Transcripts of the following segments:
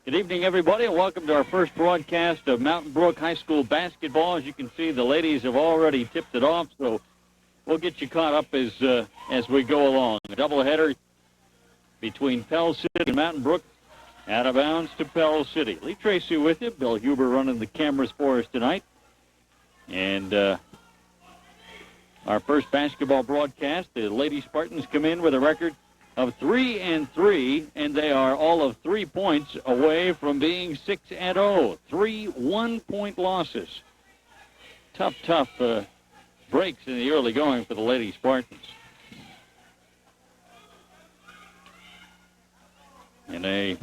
Good evening, everybody, and welcome to our first broadcast of Mountain Brook High School basketball. As you can see, the ladies have already tipped it off, so we'll get you caught up as we go along. A doubleheader between Pell City and Mountain Brook, out of bounds to Pell City. Lee Tracy with you. Bill Huber running the cameras for us tonight. And our first basketball broadcast, the Lady Spartans come in with a record of 3-3, and they are all of 3 points away from being 6-0. 3 one-point losses. Tough breaks in the early going for the Lady Spartans. And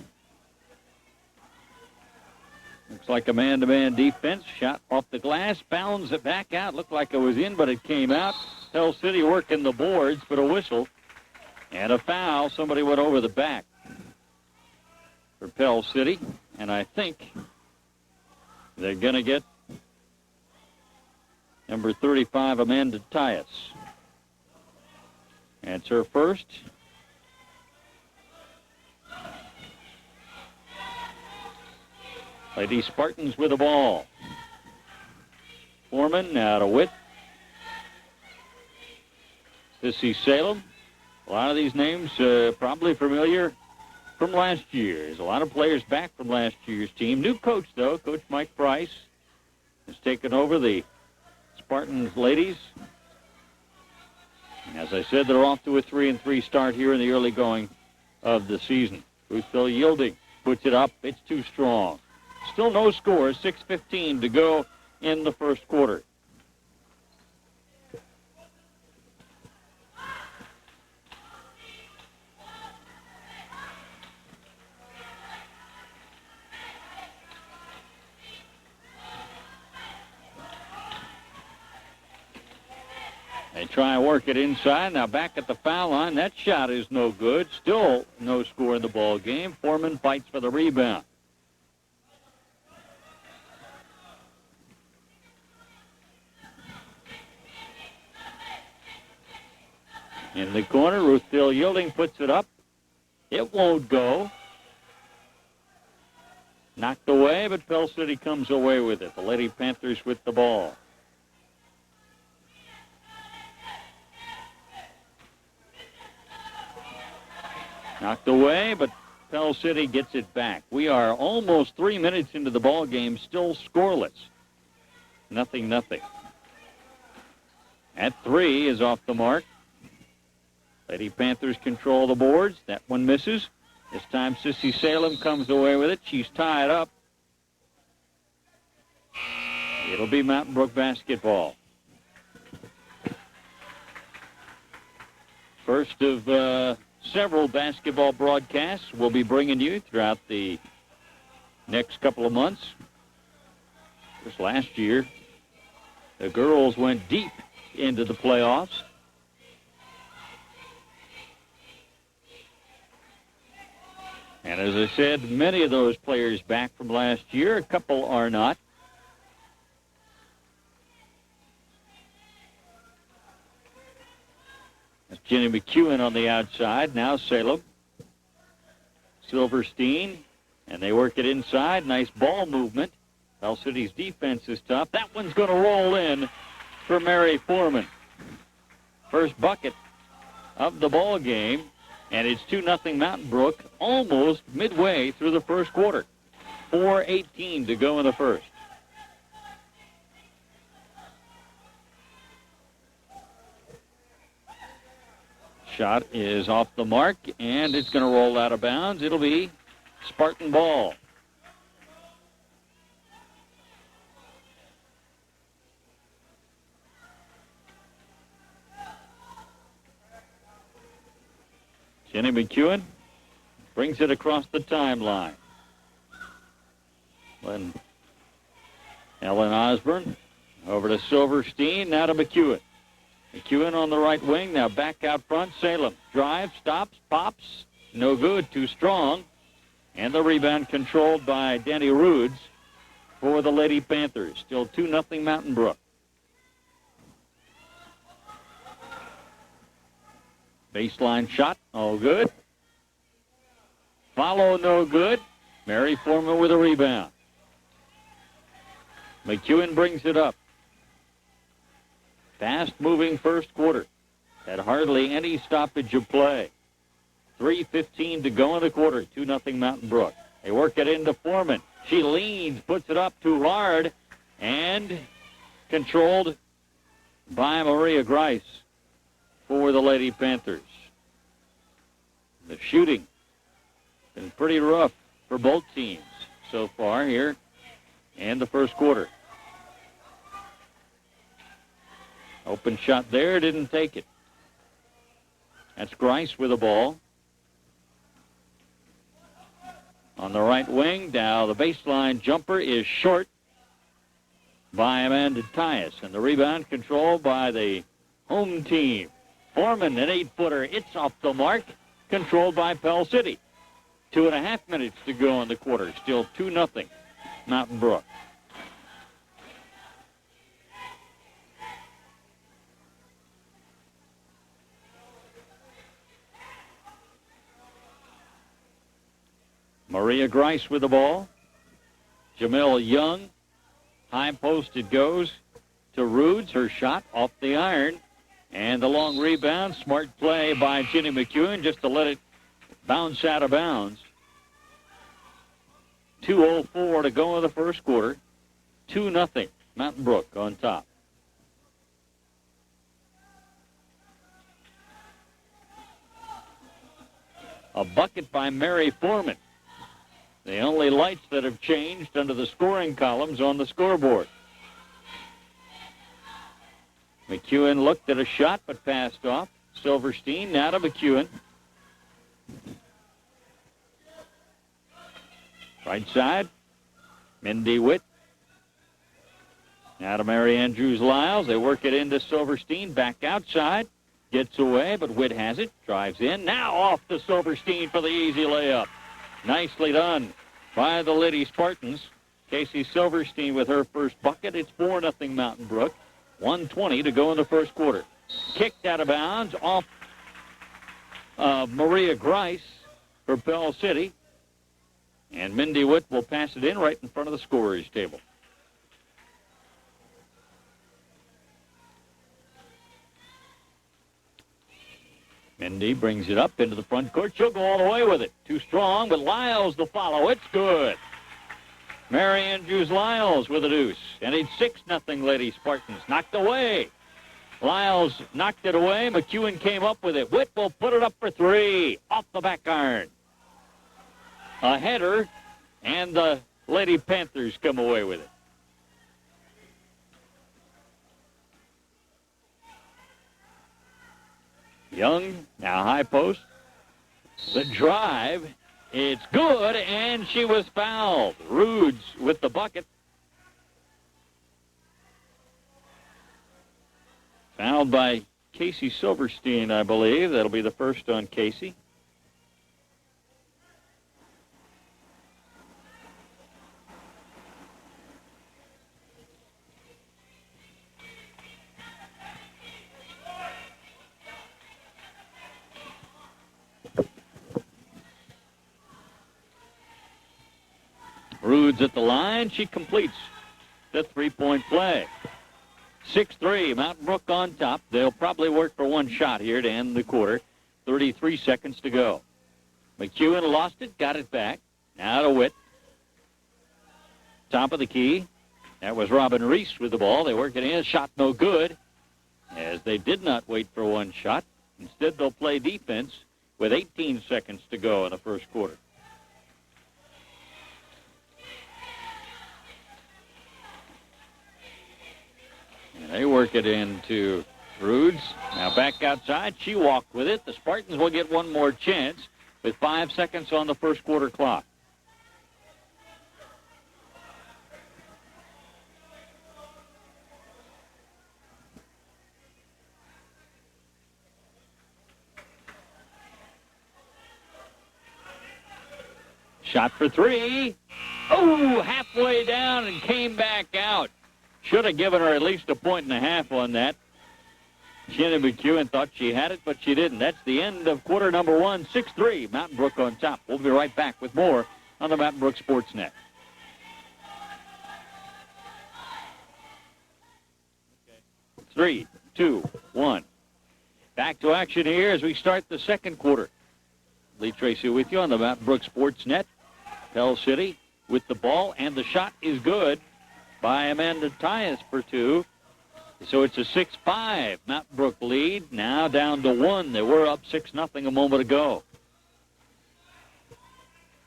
looks like a man-to-man defense. Shot off the glass, bounds it back out. Looked like it was in, but it came out. Pell City working the boards, but a whistle. And a foul. Somebody went over the back for Pell City. And I think they're going to get number 35, Amanda Tyus. That's her first. Lady Spartans with the ball. Foreman out of width. Sissy Salem. A lot of these names probably familiar from last year. There's a lot of players back from last year's team. New coach, though. Coach Mike Price has taken over the Spartans ladies. As I said, they're off to a 3-3 start here in the early going of the season. Ruthville Yielding puts it up. It's too strong. Still no score. 6:15 to go in the first quarter. They try and work it inside. Now back at the foul line. That shot is no good. Still no score in the ball game. Foreman fights for the rebound. In the corner, Ruthville Yielding puts it up. It won't go. Knocked away, but Pell City comes away with it. The Lady Panthers with the ball. Knocked away, but Pell City gets it back. We are almost 3 minutes into the ball game, still scoreless. 0-0. At 3 is off the mark. Lady Panthers control the boards. That one misses. This time Sissy Salem comes away with it. She's tied up. It'll be Mountain Brook basketball. First of several basketball broadcasts we'll be bringing you throughout the next couple of months. This last year, the girls went deep into the playoffs. And as I said, many of those players back from last year. A couple are not. That's Jenny McEwen on the outside. Now Salem. Silverstein. And they work it inside. Nice ball movement. Pell City's defense is tough. That one's going to roll in for Mary Foreman. First bucket of the ball game. And it's 2-0 Mountain Brook almost midway through the first quarter. 4:18 to go in the first. Shot is off the mark, and it's going to roll out of bounds. It'll be Spartan ball. Jenny McEwen brings it across the timeline. Ellen Osborne over to Silverstein, now to McEwen. McEwen on the right wing, now back out front. Salem drives, stops, pops. No good, too strong. And the rebound controlled by Danny Roods for the Lady Panthers. Still 2-0 Mountain Brook. Baseline shot, all good. Follow, no good. Mary Foreman with a rebound. McEwen brings it up. Fast-moving first quarter. Had hardly any stoppage of play. 3:15 to go in the quarter. 2-0 Mountain Brook. They work it into Foreman. She leans, puts it up too hard, and controlled by Maria Grice for the Lady Panthers. The shooting been pretty rough for both teams so far here in the first quarter. Open shot there, didn't take it. That's Grice with the ball. On the right wing, now the baseline jumper is short by Amanda Tyus, and the rebound controlled by the home team. Foreman, an 8-footer, it's off the mark, controlled by Pell City. 2.5 minutes to go in the quarter, still 2-0 Mountain Brook. Maria Grice with the ball. Jamil Young. High post it goes to Roods. Her shot off the iron. And the long rebound. Smart play by Ginny McEwen just to let it bounce out of bounds. 2:04 to go in the first quarter. 2-0 Mountain Brook on top. A bucket by Mary Foreman. The only lights that have changed under the scoring columns on the scoreboard. McEwen looked at a shot but passed off. Silverstein now to McEwen. Right side. Mindy Witt. Now to Mary Andrews Lyles. They work it into Silverstein. Back outside. Gets away, but Witt has it. Drives in. Now off to Silverstein for the easy layup. Nicely done by the Lady Spartans. Casey Silverstein with her first bucket. It's 4-0 Mountain Brook. 1:20 to go in the first quarter. Kicked out of bounds off Maria Grice for Pell City. And Mindy Witt will pass it in right in front of the scorer's table. Mindy brings it up into the front court. She'll go all the way with it. Too strong, but Lyles the follow. It's good. Mary Andrews Lyles with a deuce. And it's 6-0 Lady Spartans. Knocked away. Lyles knocked it away. McEwen came up with it. Witt will put it up for three. Off the back iron. A header, and the Lady Panthers come away with it. Young, now high post. The drive, it's good, and she was fouled. Roods with the bucket. Fouled by Casey Silverstein, I believe. That'll be the first on Casey. Roods at the line. She completes the three-point play. 6-3, Mountain Brook on top. They'll probably work for one shot here to end the quarter. 33 seconds to go. McEwen lost it, got it back. Now to Witt. Top of the key. That was Robin Reese with the ball. They work it in. Shot no good, as they did not wait for one shot. Instead, they'll play defense with 18 seconds to go in the first quarter. And they work it into Roods. Now back outside. She walked with it. The Spartans will get one more chance with 5 seconds on the first quarter clock. Shot for three. Oh, halfway down and came back out. Should have given her at least 1.5 points on that. Jenny McEwen thought she had it, but she didn't. That's the end of quarter number one. 6-3, Mountain Brook on top. We'll be right back with more on on the Mountain Brook Sports Net. Three, two, one. Back to action here as we start the second quarter. Lee Tracy with you on the Mountain Brook Sports Net. Pell City with the ball, and the shot is good by Amanda Tyus for two. So it's a 6-5 Mountain Brook lead, now down to 1. They were up 6-0 a moment ago.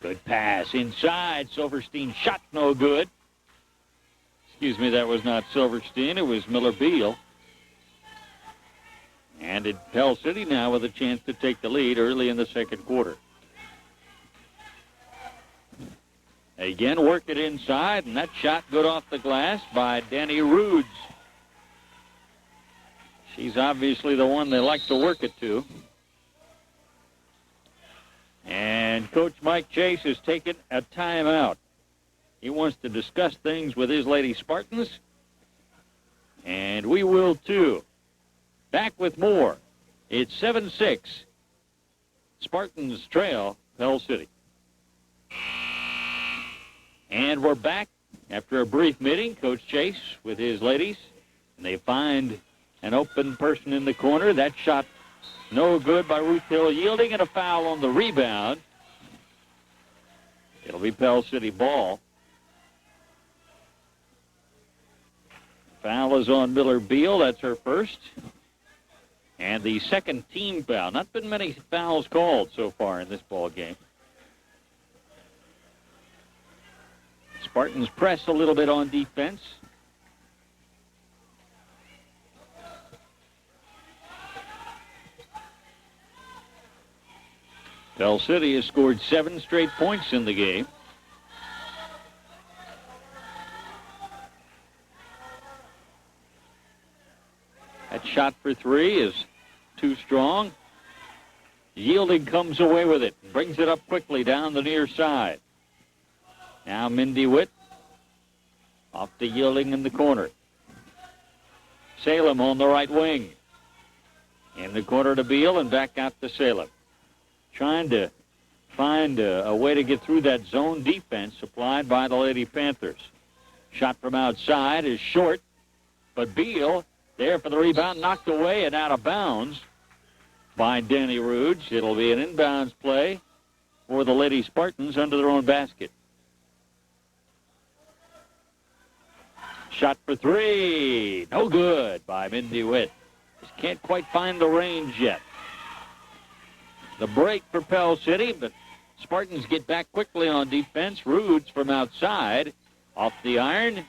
Good pass inside. Silverstein shot no good. Excuse me, that was not Silverstein. It was Miller Beal. And it's Pell City now with a chance to take the lead early in the second quarter. Again, work it inside, and that shot good off the glass by Danny Roods. She's obviously the one they like to work it to. And Coach Mike Chase has taken a timeout. He wants to discuss things with his Lady Spartans, and we will too. Back with more. It's 7-6. Spartans trail Pell City. And we're back after a brief meeting. Coach Chase with his ladies, and they find an open person in the corner. That shot no good by Ruth Hill, yielding, and a foul on the rebound. It'll be Pell City ball. Foul is on Miller Beal. That's her first. And the second team foul. Not been many fouls called so far in this ball game. Spartans press a little bit on defense. Pell City has scored 7 straight points in the game. That shot for 3 is too strong. Yielding comes away with it. Brings it up quickly down the near side. Now Mindy Witt off the Yielding in the corner. Salem on the right wing. In the corner to Beal and back out to Salem. Trying to find a way to get through that zone defense supplied by the Lady Panthers. Shot from outside is short, but Beal there for the rebound, knocked away and out of bounds by Danny Roods. It'll be an inbounds play for the Lady Spartans under their own basket. Shot for 3. No good by Mindy Witt. Just can't quite find the range yet. The break for Pell City, but Spartans get back quickly on defense. Roods from outside, off the iron,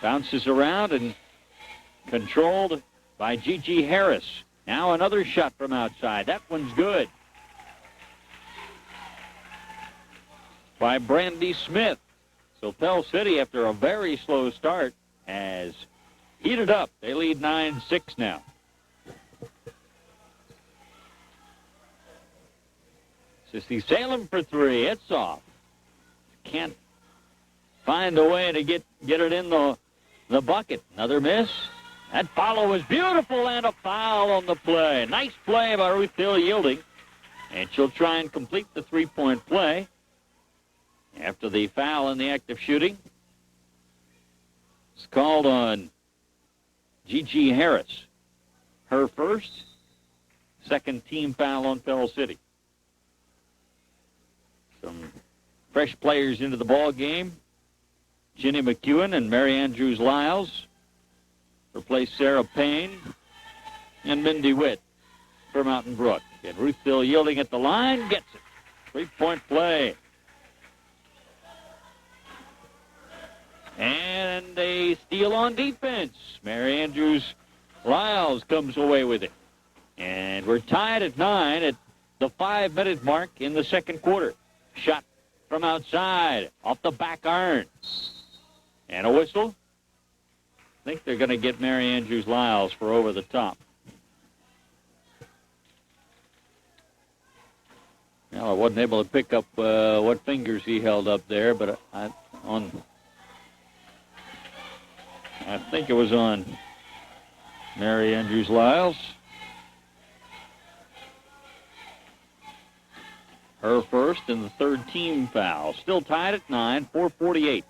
bounces around and controlled by Gigi Harris. Now another shot from outside. That one's good. By Brandy Smith. So Pell City, after a very slow start, has heated up. They lead 9-6 now. Sissy Salem for 3. It's off. Can't find a way to get it in the bucket. Another miss. That follow was beautiful, and a foul on the play. Nice play by Ruth Hill Yielding. And she'll try and complete the three-point play after the foul in the act of shooting. It's called on Gigi Harris. Her first, second team foul on Pell City. Some fresh players into the ball game. Ginny McEwen and Mary Andrews Lyles replace Sarah Payne and Mindy Witt for Mountain Brook. And Ruth Hill Yielding at the line, gets it. Three-point play. And a steal on defense. Mary Andrews Lyles comes away with it. And we're tied at 9 at the 5-minute mark in the second quarter. Shot from outside, off the back iron. And a whistle. I think they're going to get Mary Andrews Lyles for over the top. Well, I wasn't able to pick up what fingers he held up there, but I think it was on Mary Andrews Lyles. Her first and the third team foul. Still tied at 9, 4:48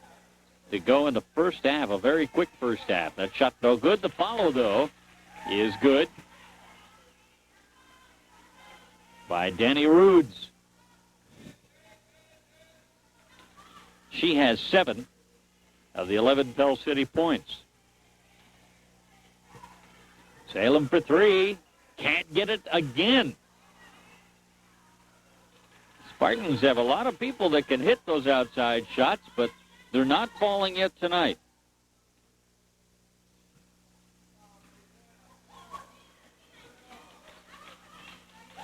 to go in the first half. A very quick first half. That shot no good. The follow, though, is good by Danny Roods. She has 7 of the 11 Pell City points. Salem for 3. Can't get it again. Spartans have a lot of people that can hit those outside shots, but they're not falling yet tonight.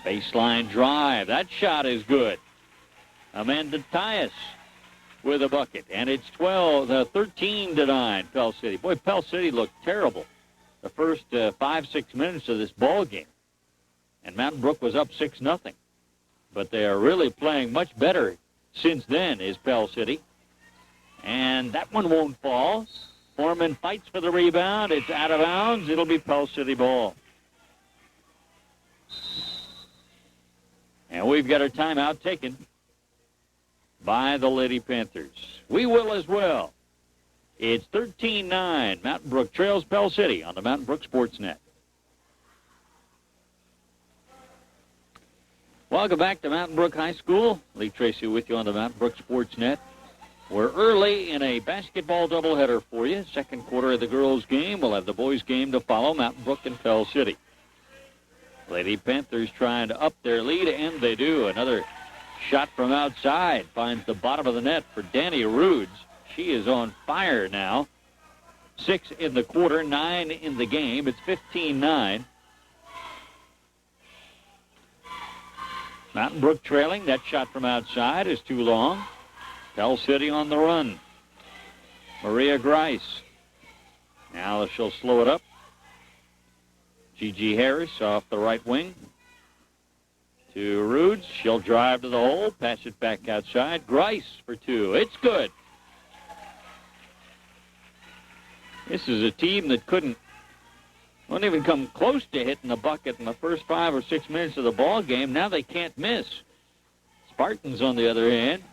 Baseline drive. That shot is good. Amanda Tyus with a bucket. And it's 13-9, Pell City. Boy, Pell City looked terrible the first 5-6 minutes of this ball game. And Mountain Brook was up 6-0. But they are really playing much better since then, is Pell City. And that one won't fall. Foreman fights for the rebound. It's out of bounds. It'll be Pell City ball. And we've got our timeout taken by the Lady Panthers. We will as well. It's 13-9. Mountain Brook trails Pell City on the Mountain Brook Sportsnet. Welcome back to Mountain Brook High School. Lee Tracy with you on the Mountain Brook Sportsnet. We're early in a basketball doubleheader for you. Second quarter of the girls' game. We'll have the boys' game to follow, Mountain Brook and Pell City. Lady Panthers trying to up their lead, and they do. Another shot from outside finds the bottom of the net for Danny Roods. She is on fire now. 6 in the quarter, 9 in the game. It's 15-9. Mountain Brook trailing. That shot from outside is too long. Pell City on the run. Maria Grice. Now she'll slow it up. Gigi Harris off the right wing to Roods. She'll drive to the hole, pass it back outside. Grice for 2. It's good. This is a team that wouldn't even come close to hitting the bucket in the first 5 or 6 minutes of the ball game. Now they can't miss. Spartans, on the other hand,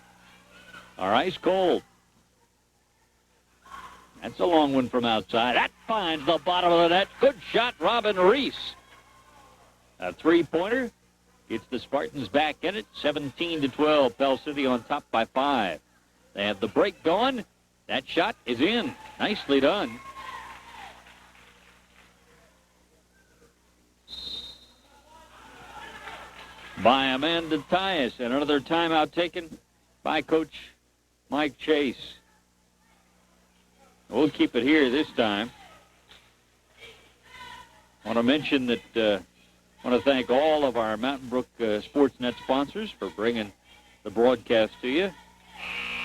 are ice cold. That's a long one from outside. That finds the bottom of the net. Good shot, Robin Reese. A three-pointer. Gets the Spartans back in it. 17-12. Pell City on top by 5. They have the break going. That shot is in. Nicely done. By Amanda Tyus. And another timeout taken by Coach Mike Chase. We'll keep it here this time. I want to mention that I want to thank all of our Mountain Brook Sportsnet sponsors for bringing the broadcast to you.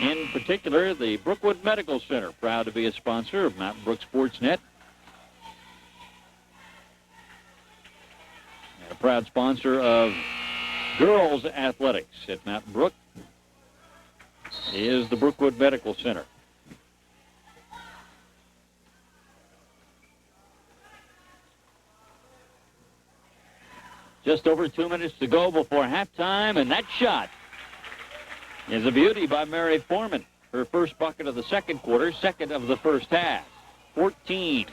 In particular, the Brookwood Medical Center, proud to be a sponsor of Mountain Brook Sportsnet. And a proud sponsor of girls athletics at Mountain Brook is the Brookwood Medical Center. Just over 2 minutes to go before halftime, and that shot is a beauty by Mary Foreman. Her first bucket of the second quarter, second of the first half. 14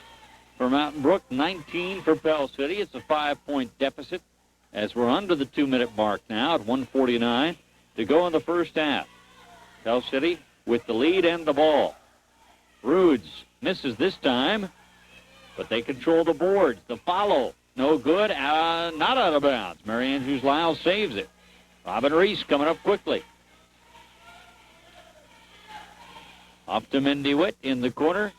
for Mountain Brook, 19 for Pell City. It's a 5-point deficit as we're under the 2-minute mark now at 1:49 to go in the first half. Pell City with the lead and the ball. Roods misses this time, but they control the boards. The follow. No good. Not out of bounds. Mary Andrews Lyle saves it. Robin Reese coming up quickly. Off to Mindy Witt in the corner.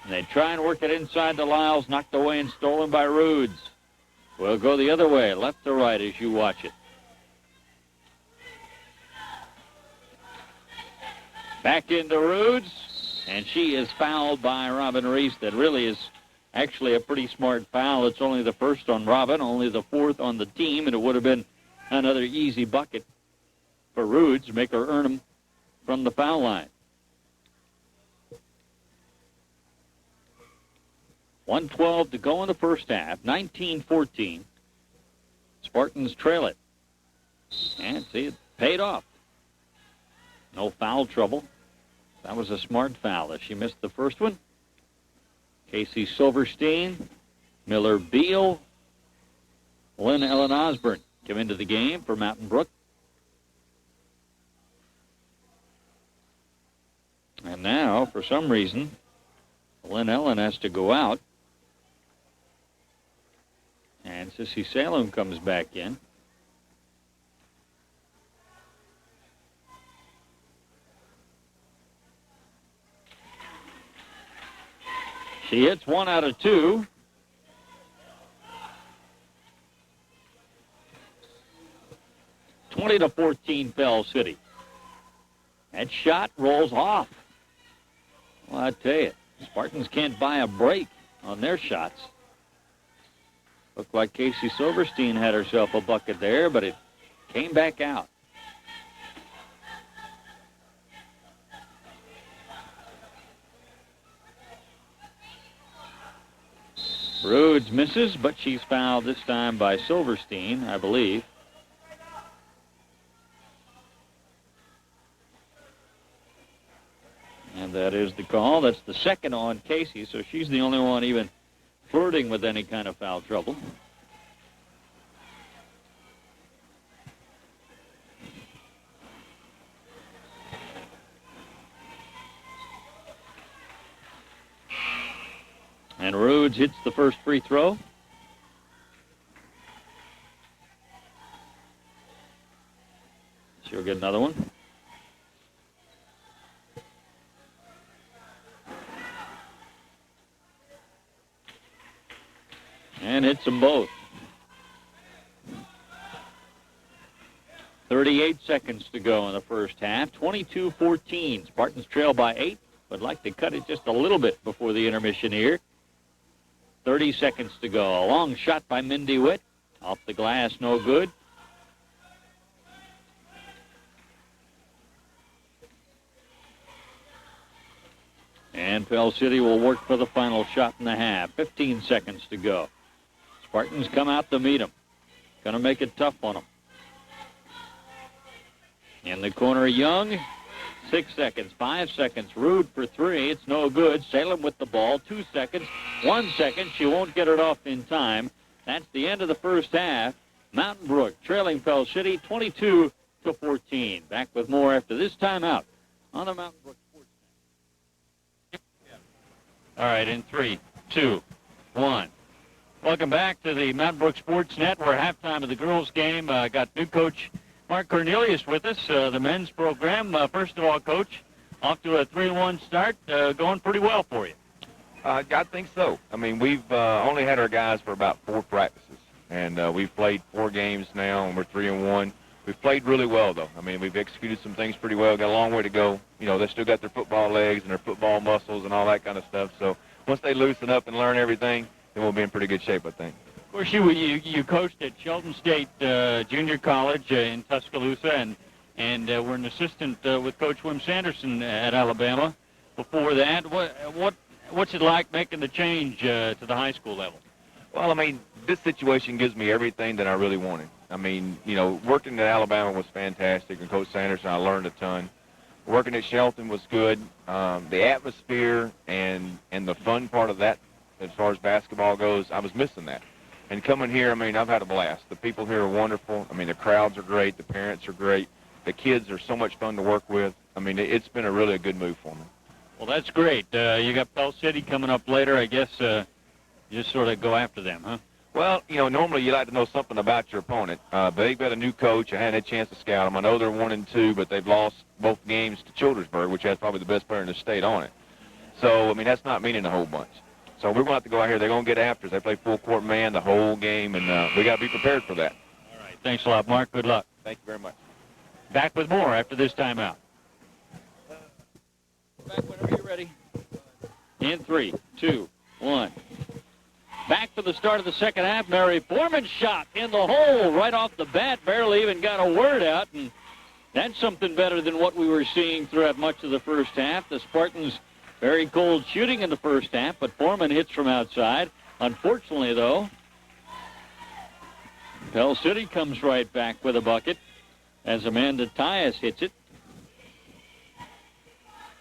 And they try and work it inside to Lyles. Knocked away and stolen by Roods. We'll go the other way, left to right as you watch it. Back into Roods. And she is fouled by Robin Reese. That really is actually a pretty smart foul. It's only the first on Robin, only the fourth on the team, and it would have been another easy bucket for Roods, make her earn them from the foul line. 1:12 to go in the first half, 19-14. Spartans trail it. And see, it paid off. No foul trouble. That was a smart foul as she missed the first one. Casey Silverstein, Miller Beal, Lynn Ellen Osborne come into the game for Mountain Brook. And now, for some reason, Lynn Ellen has to go out. And Sissy Salem comes back in. She hits 1 out of 2. (20-14) Pell City. That shot rolls off. Well, I tell you, Spartans can't buy a break on their shots. Looked like Casey Silverstein had herself a bucket there, but it came back out. Rhodes misses, but she's fouled this time by Silverstein, I believe. And that is the call. That's the second on Casey, so she's the only one even flirting with any kind of foul trouble. And Rhodes hits the first free throw. She'll get another one. And hits them both. 38 seconds to go in the first half. 22-14. Spartans trail by 8. Would like to cut it just a little bit before the intermission here. 30 seconds to go. A long shot by Mindy Witt. Off the glass, no good. And Pell City will work for the final shot in the half. 15 seconds to go. Spartans come out to meet them. Going to make it tough on them. In the corner, Young. 6 seconds, 5 seconds. Rude for 3. It's no good. Salem with the ball. 2 seconds, 1 second. She won't get it off in time. That's the end of the first half. Mountain Brook trailing Pell City 22-14. Back with more after this timeout on the Mountain Brook Sports Net. All right, in 3, 2, 1. Welcome back to the Mountain Brook Sports Net. We're at halftime of the girls' game. Got new coach Mark Cornelius with us, the men's program. First of all, Coach, off to a 3-1 start, going pretty well for you. I think so. I mean, we've only had our guys for about 4 practices, and we've played 4 games now, and we're 3-1. We've played really well, though. I mean, we've executed some things pretty well. Got a long way to go. You know, they still got their football legs and their football muscles and all that kind of stuff. So once they loosen up and learn everything, then we'll be in pretty good shape, I think. Of course, you coached at Shelton State Junior College in Tuscaloosa, and were an assistant with Coach Wim Sanderson at Alabama. Before that, what's it like making the change to the high school level? Well, I mean, this situation gives me everything that I really wanted. I mean, you know, working at Alabama was fantastic, and Coach Sanderson, I learned a ton. Working at Shelton was good. The atmosphere and the fun part of that, as far as basketball goes, I was missing that. And coming here, I mean, I've had a blast. The people here are wonderful. I mean, the crowds are great. The parents are great. The kids are so much fun to work with. I mean, it's been a really good move for me. Well, that's great. You got Pell City coming up later. I guess just sort of go after them, huh? Well, you know, normally you like to know something about your opponent. But they've got a new coach. I hadn't had a chance to scout them. I know they're 1-2, but they've lost both games to Childersburg, which has probably the best player in the state on it. So, I mean, that's not meaning a whole bunch. So we're going to have to go out here. They're going to get after us. They play full court man the whole game, and we got to be prepared for that. All right. Thanks a lot, Mark. Good luck. Thank you very much. Back with more after this timeout. Back whenever you're ready. In 3, 2, 1. Back for the start of the second half. Mary Foreman's shot in the hole right off the bat. Barely even got a word out, and that's something better than what we were seeing throughout much of the first half. The Spartans very cold shooting in the first half, but Foreman hits from outside. Unfortunately, though, Pell City comes right back with a bucket. as Amanda Tyus hits it.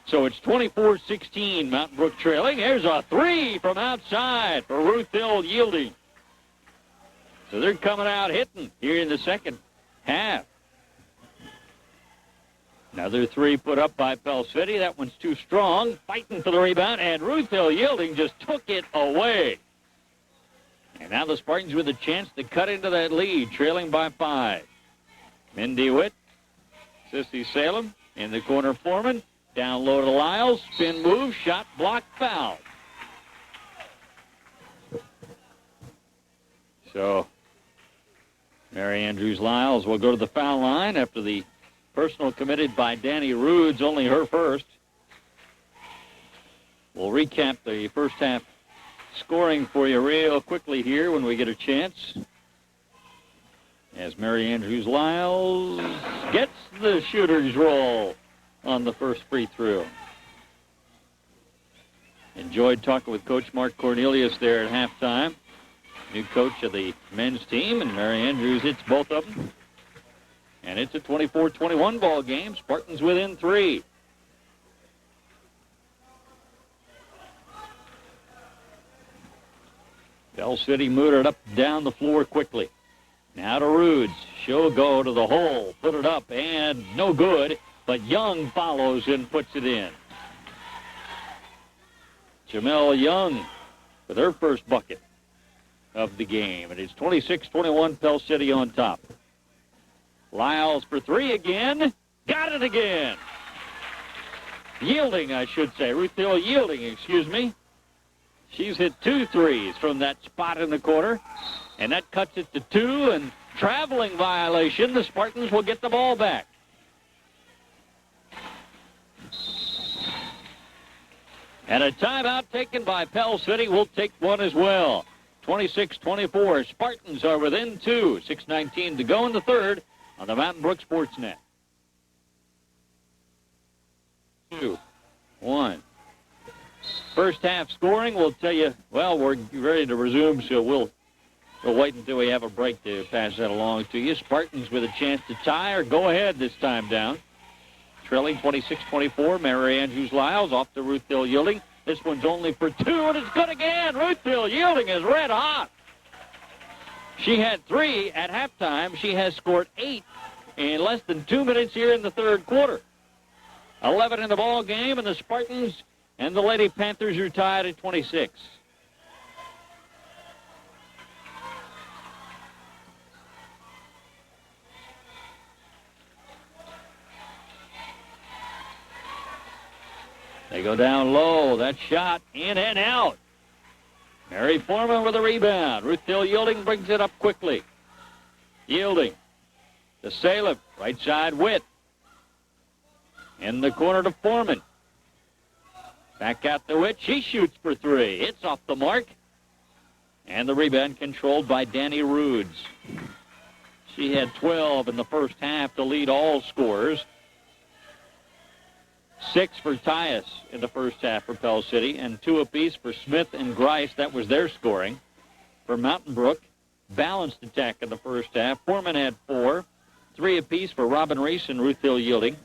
So it's 24-16, Mountain Brook trailing. There's a three from outside for Ruth Hill Yielding. So they're coming out hitting here in the second half. Another three put up by Pell City. That one's too strong. Fighting for the rebound, and Ruth Hill Yielding just took it away. And now the Spartans with a chance to cut into that lead, trailing by 5. Mindy Witt, Sissy Salem in the corner. Foreman down low to Lyles. Spin move, shot, block, foul. So Mary Andrews Lyles will go to the foul line after the personal committed by Danny Roods, only her first. We'll recap the first half scoring for you real quickly here when we get a chance. As Mary Andrews Lyles gets the shooter's roll on the first free throw. Enjoyed talking with Coach Mark Cornelius there at halftime. New coach of the men's team, and Mary Andrews hits both of them. And it's a 24-21 ball game. Spartans within 3. Pell City moved it up down the floor quickly. Now to Roods. She'll go to the hole. Put it up, and no good. But Young follows and puts it in. Jamel Young with her first bucket of the game. It is 26-21, Pell City on top. Lyles for 3 again. Got it again. Yielding, I should say. Ruth Hill Yielding, excuse me. She's hit 2 threes from that spot in the corner. And that cuts it to 2. And traveling violation. The Spartans will get the ball back. And a timeout taken by Pell City. We'll take one as well. 26-24. Spartans are within 2. 6:19 to go in the third on the Mountain Brook Sportsnet. 2, 1. First half scoring, we'll tell you, well, we're ready to resume, so we'll wait until we have a break to pass that along to you. Spartans with a chance to tie or go ahead this time down. Trailing 26-24, Mary Andrews Lyles off to Ruth Hill Yielding. This one's only for 2, and it's good again. Ruth Hill Yielding is red hot. She had 3 at halftime. She has scored 8 in less than 2 minutes here in the third quarter. 11 in the ball game, and the Spartans and the Lady Panthers are tied at 26. They go down low. That shot in and out. Mary Foreman with a rebound. Ruth Hill Yielding brings it up quickly. Yielding to Salem. Right side Witt. In the corner to Foreman. Back out to Witt. She shoots for 3. It's off the mark. And the rebound controlled by Danny Roods. She had 12 in the first half to lead all scorers. 6 for Tyus in the first half for Pell City, and 2 apiece for Smith and Grice. That was their scoring. For Mountain Brook, balanced attack in the first half. Foreman had 4. 3 apiece for Robin Reese and Ruth Hill Yielding.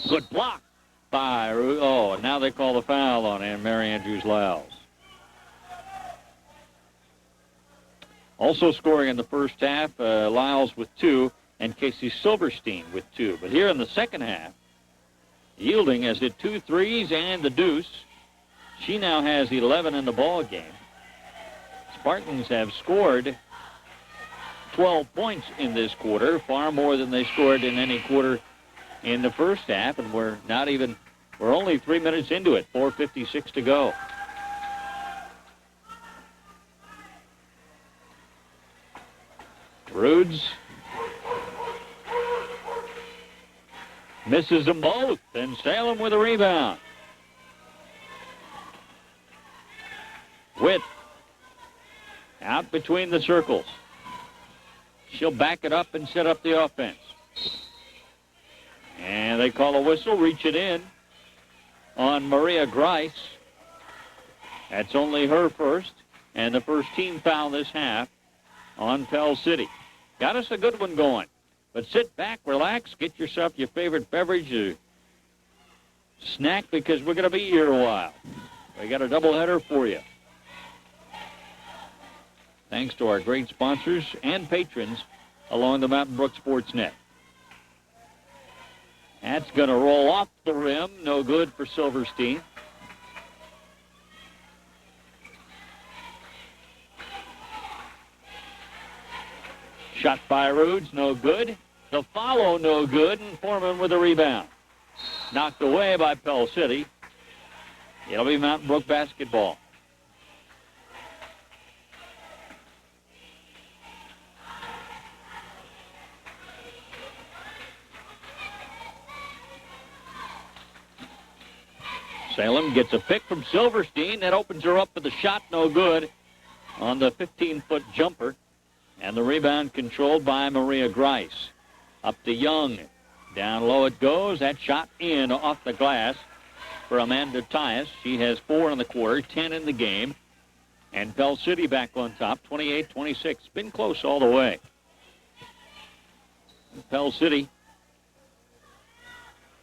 Good block by Ruth. Oh, and now they call the foul on Mary Andrews Lyles. Also scoring in the first half, Lyles with 2, and Casey Silverstein with 2. But here in the second half, Yielding has hit 2 threes and the deuce. She now has 11 in the ball game. Spartans have scored 12 points in this quarter, far more than they scored in any quarter in the first half, and we're only 3 minutes into it, 4:56 to go. Roods misses them both, and Salem with a rebound. Witt out between the circles. She'll back it up and set up the offense. And they call a whistle, reach it in on Maria Grice. That's only her first, and the first team foul this half on Pell City. Got us a good one going. But sit back, relax, get yourself your favorite beverage, or snack, because we're going to be here a while. We got a doubleheader for you. Thanks to our great sponsors and patrons along the Mountain Brook Sports Net. That's going to roll off the rim. No good for Silverstein. Shot by Rhodes, no good. The follow, no good, and Foreman with a rebound. Knocked away by Pell City. It'll be Mountain Brook basketball. Salem gets a pick from Silverstein. That opens her up for the shot, no good, on the 15-foot jumper. And the rebound controlled by Maria Grice. Up to Young. Down low it goes. That shot in off the glass for Amanda Tyus. She has 4 in the quarter, 10 in the game. And Pell City back on top, 28-26. Been close all the way. Pell City.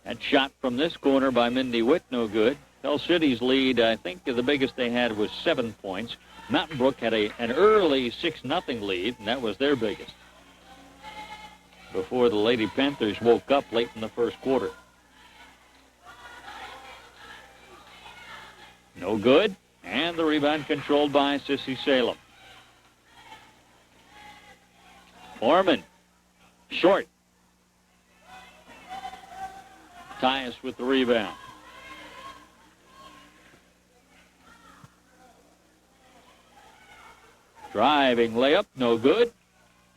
That shot from this corner by Mindy Witt, no good. Pell City's lead, I think the biggest they had was 7 points. Mountain Brook had an early 6-0 lead, and that was their biggest, before the Lady Panthers woke up late in the first quarter. No good, and the rebound controlled by Sissy Salem. Foreman, short. Tyus with the rebound. Driving layup, no good.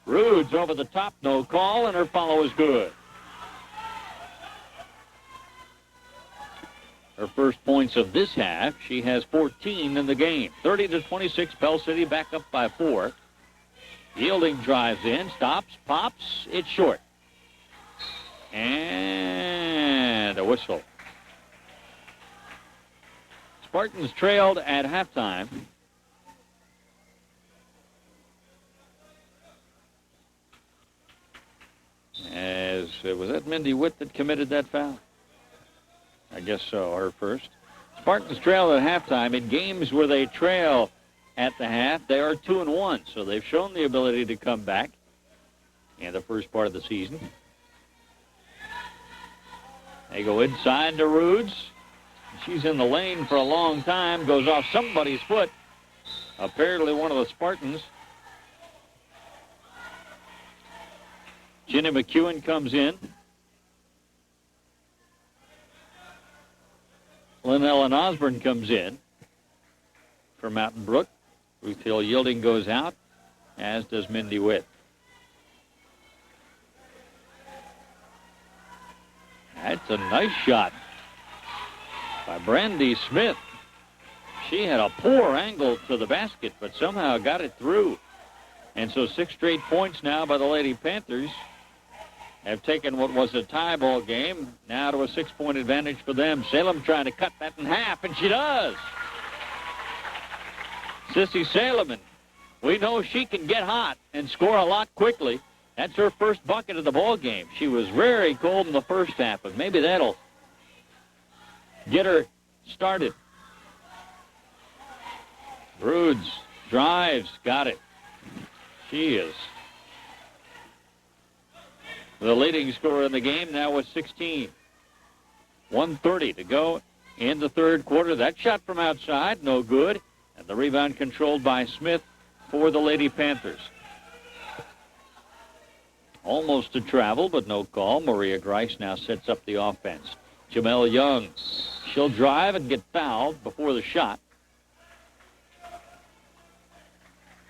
Rhodes over the top, no call, and her follow is good. Her first points of this half, she has 14 in the game. 30-26, Pell City back up by 4. Yielding drives in, stops, pops, it's short. And a whistle. Spartans trailed at halftime. Was that Mindy Witt that committed that foul? I guess so, her first. Spartans trail at halftime. In games where they trail at the half, they are 2-1, so they've shown the ability to come back in the first part of the season. They go inside to Rhodes. She's in the lane for a long time, goes off somebody's foot, apparently one of the Spartans. Jenny McEwen comes in. Lynn Ellen Osborne comes in for Mountain Brook. Ruth Hill Yielding goes out, as does Mindy Witt. That's a nice shot by Brandy Smith. She had a poor angle to the basket, but somehow got it through. And so 6 straight points now by the Lady Panthers have taken what was a tie ball game now to a 6-point advantage for them. Salem trying to cut that in half, and she does. Sissy Salem, and we know she can get hot and score a lot quickly. That's her first bucket of the ball game. She was very cold in the first half, but maybe that'll get her started. Rhodes drives, got it. She is the leading scorer in the game now with 16. 1:30 to go in the third quarter. That shot from outside, no good. And the rebound controlled by Smith for the Lady Panthers. Almost to travel, but no call. Maria Grice now sets up the offense. Jamel Young, she'll drive and get fouled before the shot.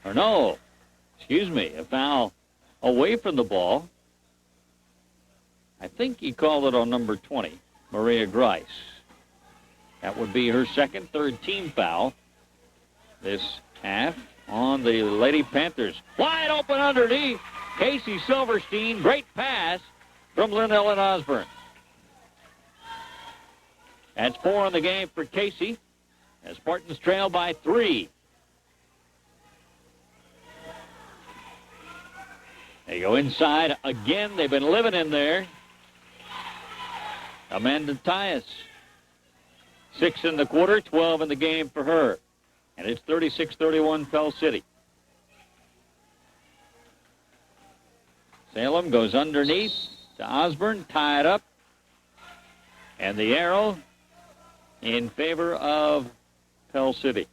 Or no, excuse me, a foul away from the ball. I think he called it on number 20, Maria Grice. That would be her second, third team foul this half on the Lady Panthers. Wide open underneath. Casey Silverstein, great pass from Lynn Ellen Osborne. That's 4 in the game for Casey, as Spartans trail by 3. They go inside again. They've been living in there. Amanda Tyus. 6 in the quarter, 12 in the game for her. And it's 36-31 Pell City. Salem goes underneath to Osborne, tied up. And the arrow in favor of Pell City.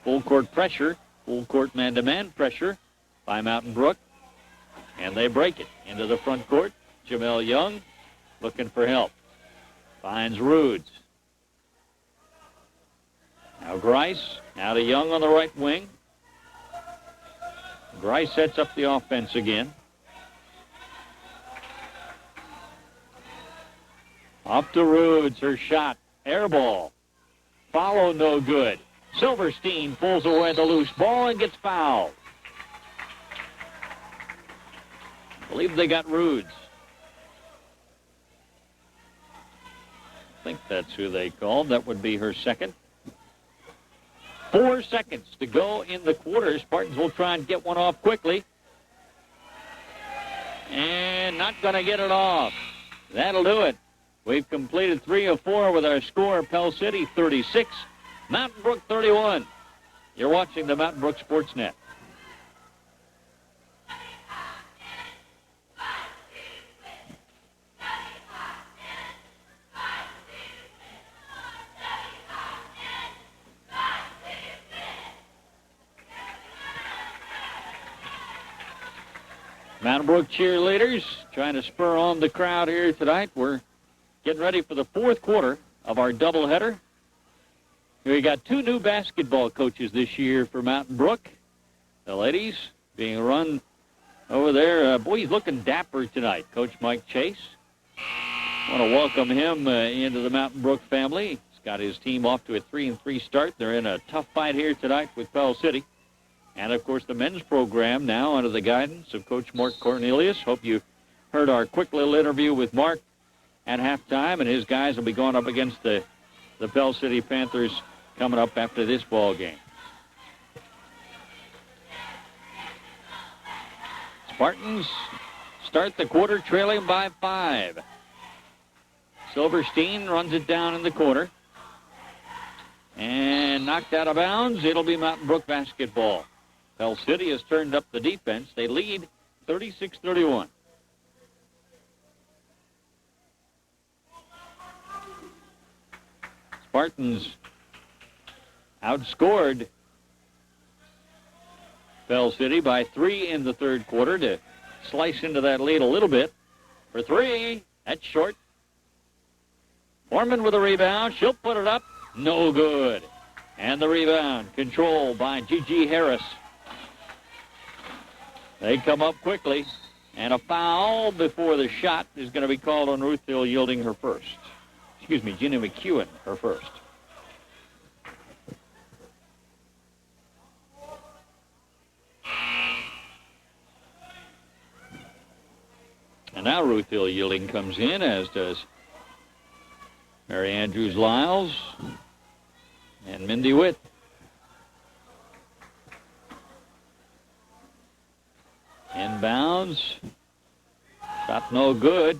Full court pressure, full court man-to-man pressure by Mountain Brook. And they break it into the front court. Jamel Young looking for help. Finds Roods. Now Grice, now to Young on the right wing. Grice sets up the offense again. Off to Roods, her shot. Air ball. Follow no good. Silverstein pulls away the loose ball and gets fouled. I believe they got Roods. I think that's who they called. That would be her second. 4 seconds to go in the quarter. Spartans will try and get one off quickly. And not going to get it off. That'll do it. We've completed 3 of 4 with our score. Pell City 36, Mountain Brook 31. You're watching the Mountain Brook Sportsnet. Mountain Brook cheerleaders trying to spur on the crowd here tonight. We're getting ready for the 4th quarter of our doubleheader. We got 2 new basketball coaches this year for Mountain Brook. The ladies being run over there. Boy, he's looking dapper tonight, Coach Mike Chase. I want to welcome him into the Mountain Brook family. He's got his team off to a 3-3 start. They're in a tough fight here tonight with Pell City. And, of course, the men's program now under the guidance of Coach Mark Cornelius. Hope you heard our quick little interview with Mark at halftime, and his guys will be going up against the Pell City Panthers coming up after this ball game. Spartans start the quarter trailing by 5. Silverstein runs it down in the corner. And knocked out of bounds. It'll be Mountain Brook basketball. Pell City has turned up the defense. They lead 36-31. Spartans outscored Pell City by 3 in the 3rd quarter to slice into that lead a little bit. For 3, that's short. Foreman with a rebound. She'll put it up. No good. And the rebound controlled by Gigi Harris. They come up quickly. And a foul before the shot is going to be called on Ruth Hill, yielding her first. Excuse me, Ginny McEwen, her first. And now Ruth Hill yielding comes in, as does Mary Andrews Lyles and Mindy Witt. Inbounds. Shot no good.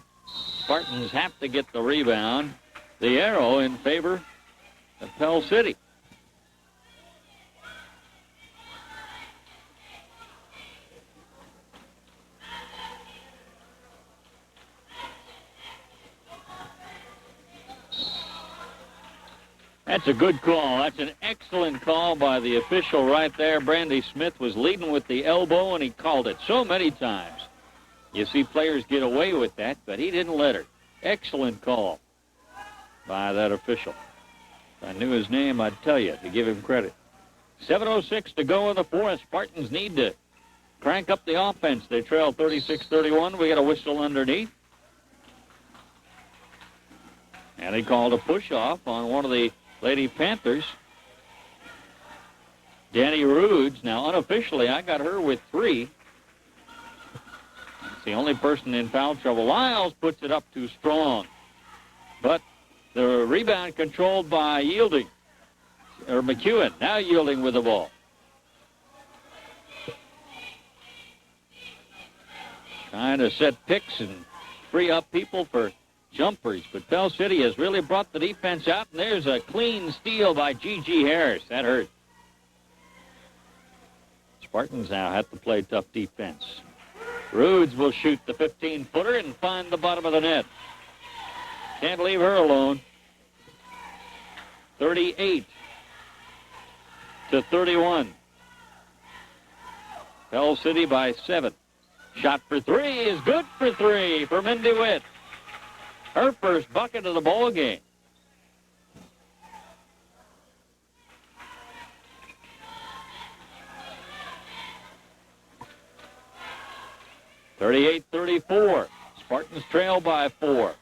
Spartans have to get the rebound. The arrow in favor of Pell City. That's a good call. That's an excellent call by the official right there. Brandy Smith was leading with the elbow, and he called it so many times. You see players get away with that, but he didn't let her. Excellent call by that official. If I knew his name, I'd tell you to give him credit. 7:06 to go in the 4th. Spartans need to crank up the offense. They trail 36-31. We got a whistle underneath. And he called a push-off on one of the Lady Panthers. Danny Roods. Now, unofficially, I got her with 3. It's the only person in foul trouble. Lyles puts it up too strong. But the rebound controlled by McEwen. Now yielding with the ball. trying to set picks and free up people for jumpers. But Pell City has really brought the defense out, and there's a clean steal by G.G. Harris. That hurt. Spartans now have to play tough defense. Rhodes will shoot the 15-footer and find the bottom of the net. Can't leave her alone. 38-31. Pell City by 7. Shot for 3 is good for 3 for Mindy Witt. Her first bucket of the ball game. (38-34). Spartans trail by 4.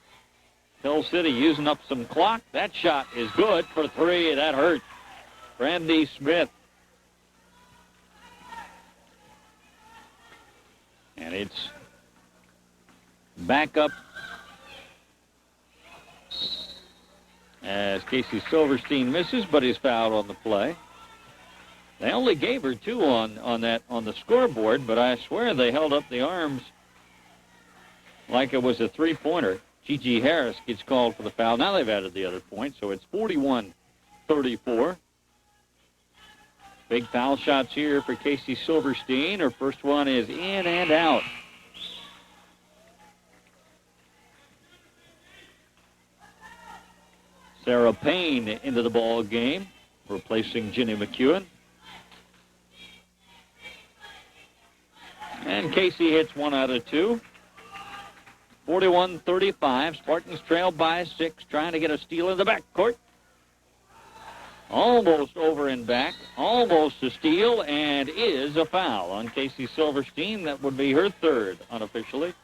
Pell City using up some clock. That shot is good for 3. That hurt. Brandy Smith. And it's back up as Casey Silverstein misses, but he's fouled on the play. They only gave her 2 on the scoreboard, but I swear they held up the arms like it was a 3-pointer. G.G. Harris gets called for the foul. Now they've added the other point, so it's 41-34. Big foul shots here for Casey Silverstein. Her first one is in and out. Sarah Payne into the ball game, replacing Ginny McEwen. And Casey hits 1 out of 2. 41-35. Spartans trail by 6, trying to get a steal in the backcourt. Almost over and back, almost a steal, and is a foul on Casey Silverstein. That would be her 3rd unofficially.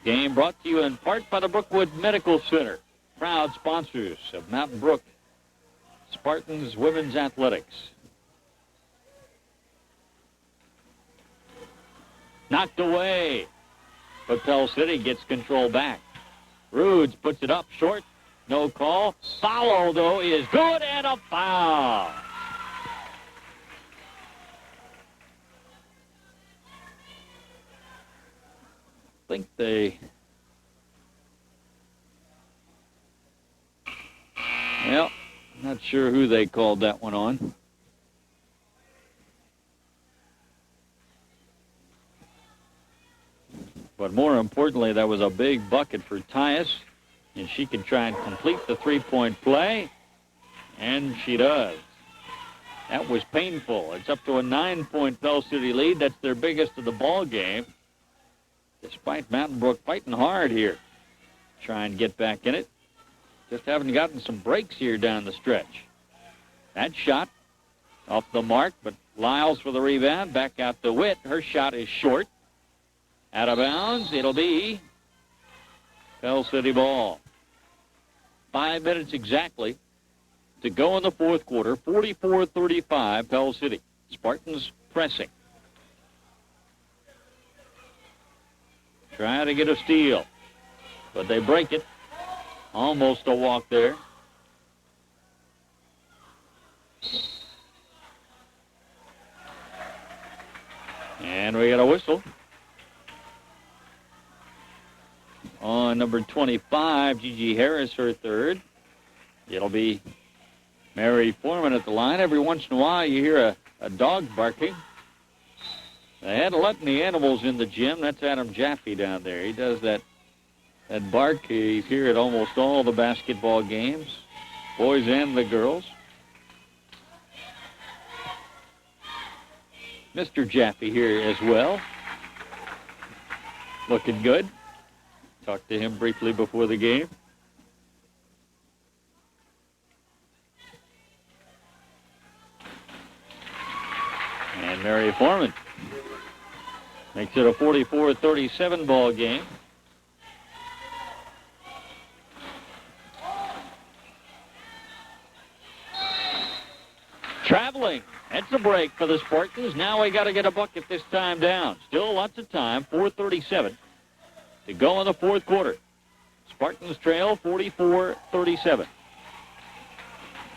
Game brought to you in part by the Brookwood Medical Center, proud sponsors of Mountain Brook Spartans Women's Athletics. Knocked away, but Pell City gets control back. Rhodes puts it up short. No call. Follow, though, is good, and a foul. I think they... Well, not sure who they called that one on. But more importantly, that was a big bucket for Tyus, and she can try and complete the 3-point play, and she does. That was painful. It's up to a 9-point Pell City lead. That's their biggest of the ball game, despite Mountain Brook fighting hard here. Try and get back in it. Just haven't gotten some breaks here down the stretch. That shot off the mark, but Lyles for the rebound. Back out to Witt. Her shot is short. Out of bounds, it'll be Pell City ball. 5 minutes exactly to go in the 4th quarter. 44-35, Pell City. Spartans pressing. Trying to get a steal, but they break it. Almost a walk there. And we got a whistle on number 25, G.G. Harris, her 3rd. It'll be Mary Foreman at the line. Every once in a while you hear a dog barking. They had letting the animals in the gym. That's Adam Jaffe down there. He does that bark. He's here at almost all the basketball games, boys and the girls. Mr. Jaffe here as well. Looking good. Talked to him briefly before the game. And Mary Foreman makes it a 44-37 ball game. Traveling. That's a break for the Spartans. Now we got to get a bucket this time down. Still lots of time. 4:37 to go in the 4th quarter. Spartans trail 44-37.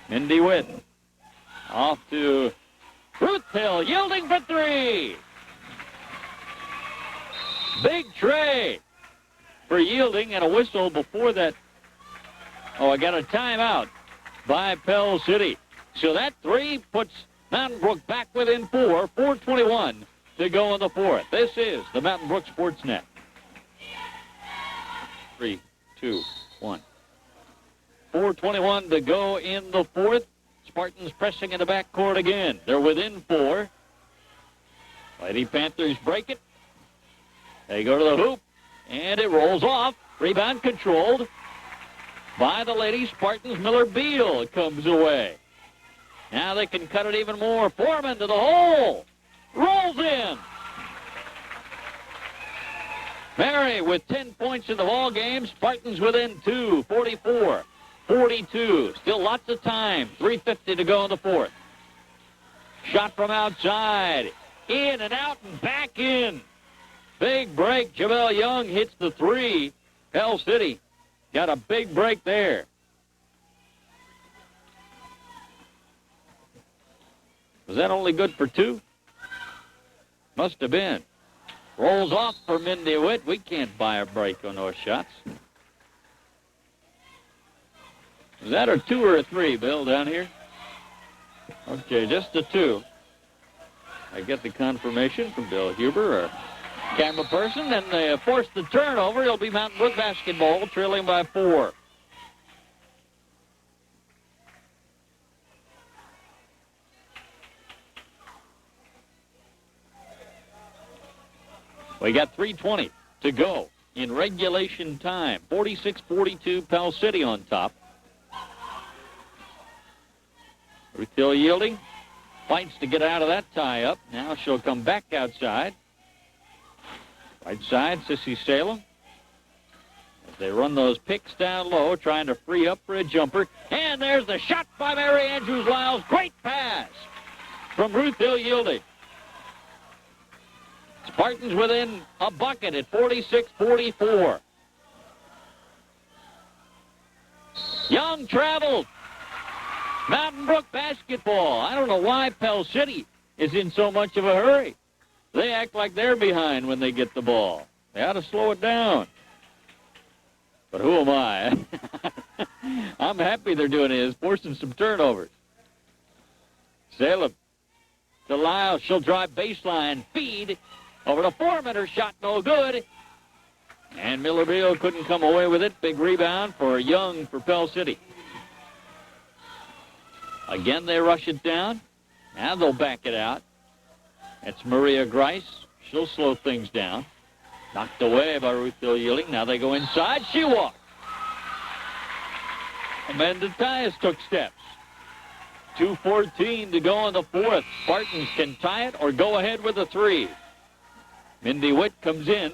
Mindy Witt off to Ruth Pell yielding for three. Big tray for yielding and a whistle before that. Oh, I got a timeout by Pell City. So that three puts Mountain Brook back within 4:21 to go in the fourth. This is the Mountain Brook Sports Net. 3, 2, 1. 4:21 to go in the fourth. Spartans pressing in the backcourt again. They're within 4. Lady Panthers break it. They go to the hoop, and it rolls off. Rebound controlled by the Lady Spartans. Miller Beal comes away. Now they can cut it even more. Foreman to the hole. Rolls in. Mary with 10 points in the ball game. Spartans within 2, 44-42. Still lots of time. 3:50 to go in the fourth. Shot from outside. In and out and back in. Big break. Jamel Young hits the three. Pell City got a big break there. Was that only good for 2? Must have been. Rolls off for Mindy Witt. We can't buy a break on those shots. Is that a 2 or a 3, Bill, down here? Okay, just a 2. I get the confirmation from Bill Huber, our camera person, and they force the turnover. It'll be Mountain Brook basketball, trailing by 4. We got 3:20 to go in regulation time. 46-42, Pell City on top. Ruth Hill yielding. Fights to get out of that tie-up. Now she'll come back outside. Right side, Sissy Salem. As they run those picks down low, trying to free up for a jumper. And there's the shot by Mary Andrews-Lyles. Great pass from Ruth Hill yielding. Spartans within a bucket at 46-44. Young traveled. Mountain Brook basketball. I don't know why Pell City is in so much of a hurry. They act like they're behind when they get the ball. They ought to slow it down. But who am I? I'm happy they're doing it. It's forcing some turnovers. Salem to Lyles. She'll drive baseline. Feed. Over to Foreman. Her shot no good. And Miller Beal couldn't come away with it. Big rebound for Young for Pell City. Again, they rush it down. Now they'll back it out. It's Maria Grice. She'll slow things down. Knocked away by Ruth Hill yielding. Now they go inside. She walked. Amanda Tyus took steps. 2:14 to go in the fourth. Spartans can tie it or go ahead with a 3. Mindy Witt comes in.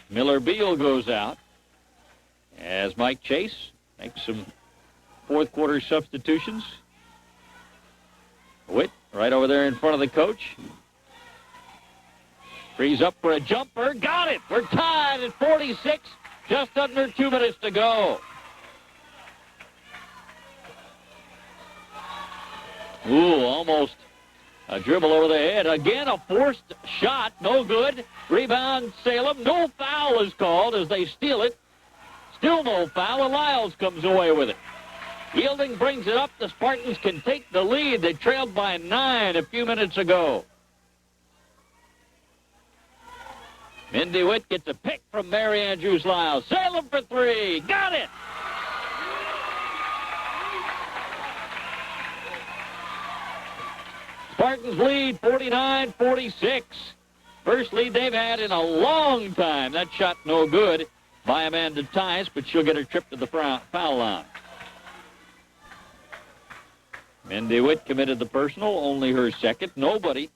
Miller Beal goes out. As Mike Chase makes some fourth quarter substitutions. Witt right over there in front of the coach. Frees up for a jumper. Got it. We're tied at 46. Just under 2 minutes to go. Ooh, almost a dribble over the head. Again, a forced shot. No good. Rebound, Salem. No foul is called as they steal it. Still no foul, and Lyles comes away with it. Yielding brings it up. The Spartans can take the lead. They trailed by 9 a few minutes ago. Mindy Witt gets a pick from Mary Andrews-Lyles. Salem for 3. Got it! Spartans lead 49-46. First lead they've had in a long time. That shot no good by Amanda Tyus, but she'll get her trip to the foul line. Mindy Witt committed the personal, only her second. Nobody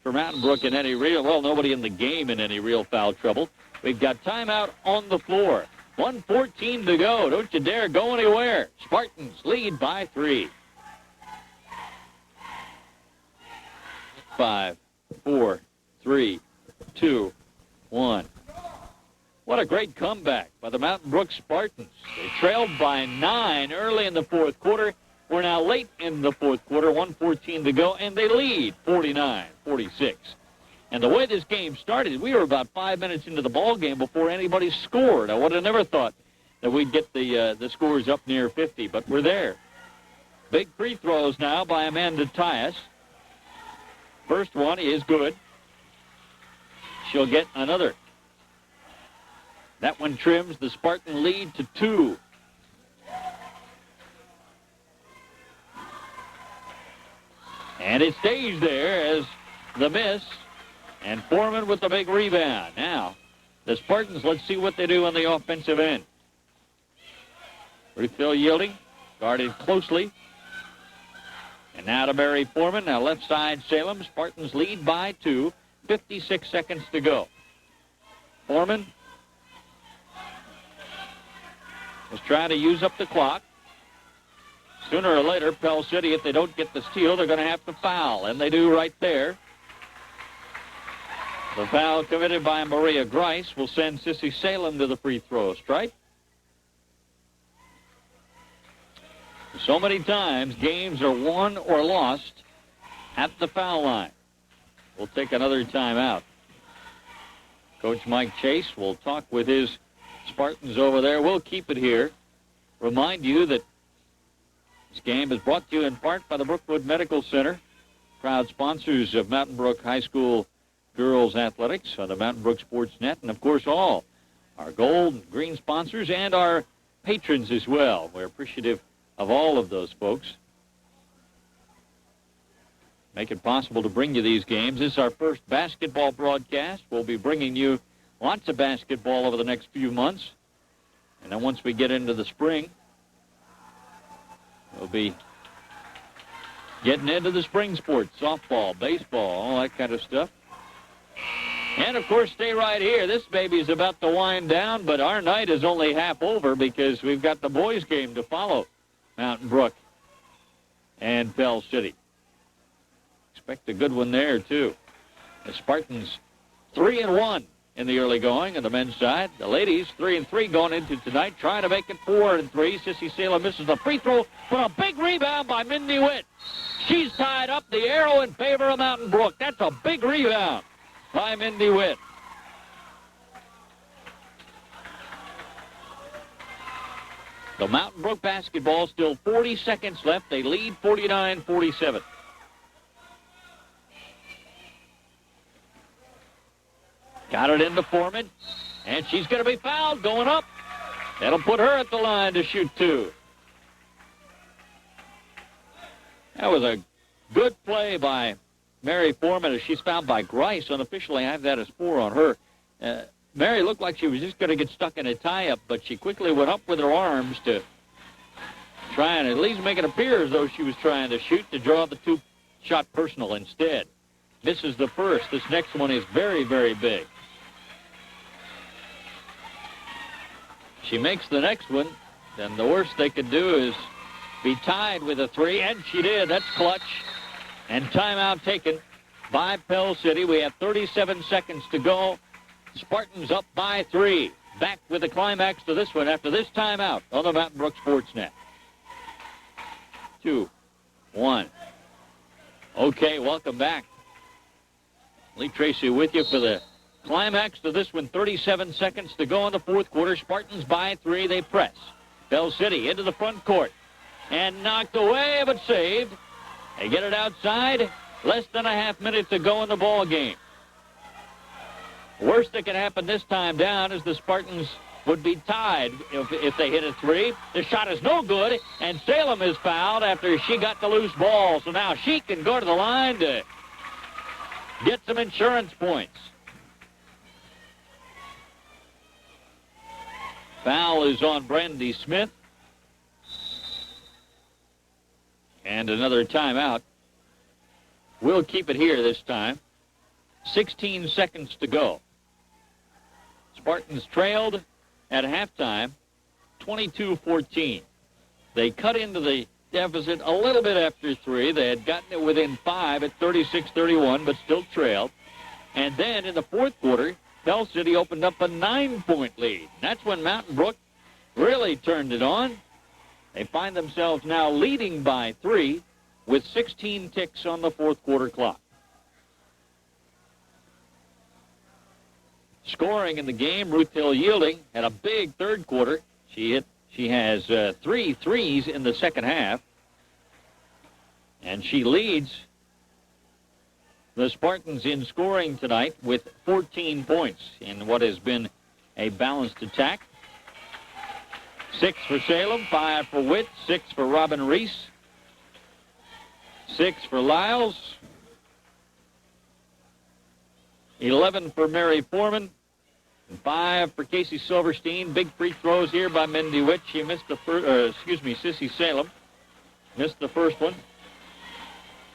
for Mountain Brook in any real, well, nobody in the game in any real foul trouble. We've got timeout on the floor. 1:14 to go. Don't you dare go anywhere. Spartans lead by 3. 5, 4, 3, 2, 1. What a great comeback by the Mountain Brook Spartans. They trailed by 9 early in the fourth quarter. We're now late in the fourth quarter, 1:14 to go, and they lead 49-46. And the way this game started, we were about 5 minutes into the ball game before anybody scored. I would have never thought that we'd get the scores up near 50, but we're there. Big free throws now by Amanda Tyus. First one is good. She'll get another. That one trims the Spartan lead to 2. And it stays there as the miss. And Foreman with the big rebound. Now, the Spartans, let's see what they do on the offensive end. Ruthville yielding, guarded closely. And now to Mary Foreman. Now left side Salem. Spartans lead by 2. 56 seconds to go. Foreman is trying to use up the clock. Sooner or later, Pell City, if they don't get the steal, they're going to have to foul. And they do right there. The foul committed by Maria Grice will send Sissy Salem to the free throw stripe. So many times, games are won or lost at the foul line. We'll take another timeout. Coach Mike Chase will talk with his Spartans over there. We'll keep it here. Remind you that this game is brought to you in part by the Brookwood Medical Center, proud sponsors of Mountain Brook High School girls athletics on the Mountain Brook Sports Net, and of course all our gold and green sponsors and our patrons as well. We're appreciative of all of those folks. Make it possible to bring you these games. This is our first basketball broadcast. We'll be bringing you lots of basketball over the next few months. And then once we get into the spring, we'll be getting into the spring sports, softball, baseball, all that kind of stuff. And, of course, stay right here. This baby is about to wind down, but our night is only half over because we've got the boys' game to follow. Mountain Brook and Pell City. Expect a good one there, too. The Spartans 3-1 in the early going on the men's side. The ladies 3-3 going into tonight, trying to make it 4-3. Sissy Salem misses the free throw, but a big rebound by Mindy Witt. She's tied up, the arrow in favor of Mountain Brook. That's a big rebound by Mindy Witt. The Mountain Brook basketball, still 40 seconds left. They lead 49-47. Got it into Foreman, and she's going to be fouled going up. That'll put her at the line to shoot 2. That was a good play by Mary Foreman as she's fouled by Grice. Unofficially, I have that as 4 on her. Mary looked like she was just going to get stuck in a tie-up, but she quickly went up with her arms to try and at least make it appear as though she was trying to shoot, to draw the 2-shot personal instead. Misses the first. This next one is very, very big. She makes the next one, then the worst they could do is be tied with a 3, and she did. That's clutch. And timeout taken by Pell City. We have 37 seconds to go. Spartans up by 3. Back with the climax to this one after this timeout on the Mountain Brook Sports Net. 2, 1. Okay, welcome back. Lee Tracy with you for the climax to this one. 37 seconds to go in the fourth quarter. Spartans by 3. They press. Pell City into the front court. And knocked away, but saved. They get it outside. Less than a half minute to go in the ball game. Worst that can happen this time down is the Spartans would be tied if they hit a 3. The shot is no good, and Salem is fouled after she got the loose ball. So now she can go to the line to get some insurance points. Foul is on Brandy Smith. And another timeout. We'll keep it here this time. 16 seconds to go. Spartans trailed at halftime 22-14. They cut into the deficit a little bit after 3. They had gotten it within 5 at 36-31, but still trailed. And then in the fourth quarter, Pell City opened up a 9-point lead. That's when Mountain Brook really turned it on. They find themselves now leading by 3 with 16 ticks on the fourth quarter clock. Scoring in the game, Ruth Hill Yielding had a big third quarter. She has 3 threes in the second half. And she leads the Spartans in scoring tonight with 14 points in what has been a balanced attack. 6 for Salem, 5 for Witt, 6 for Robin Reese, 6 for Lyles, 11 for Mary Foreman, and 5 for Casey Silverstein. Big free throws here by Mindy Witt. She missed the first, Sissy Salem missed the first one.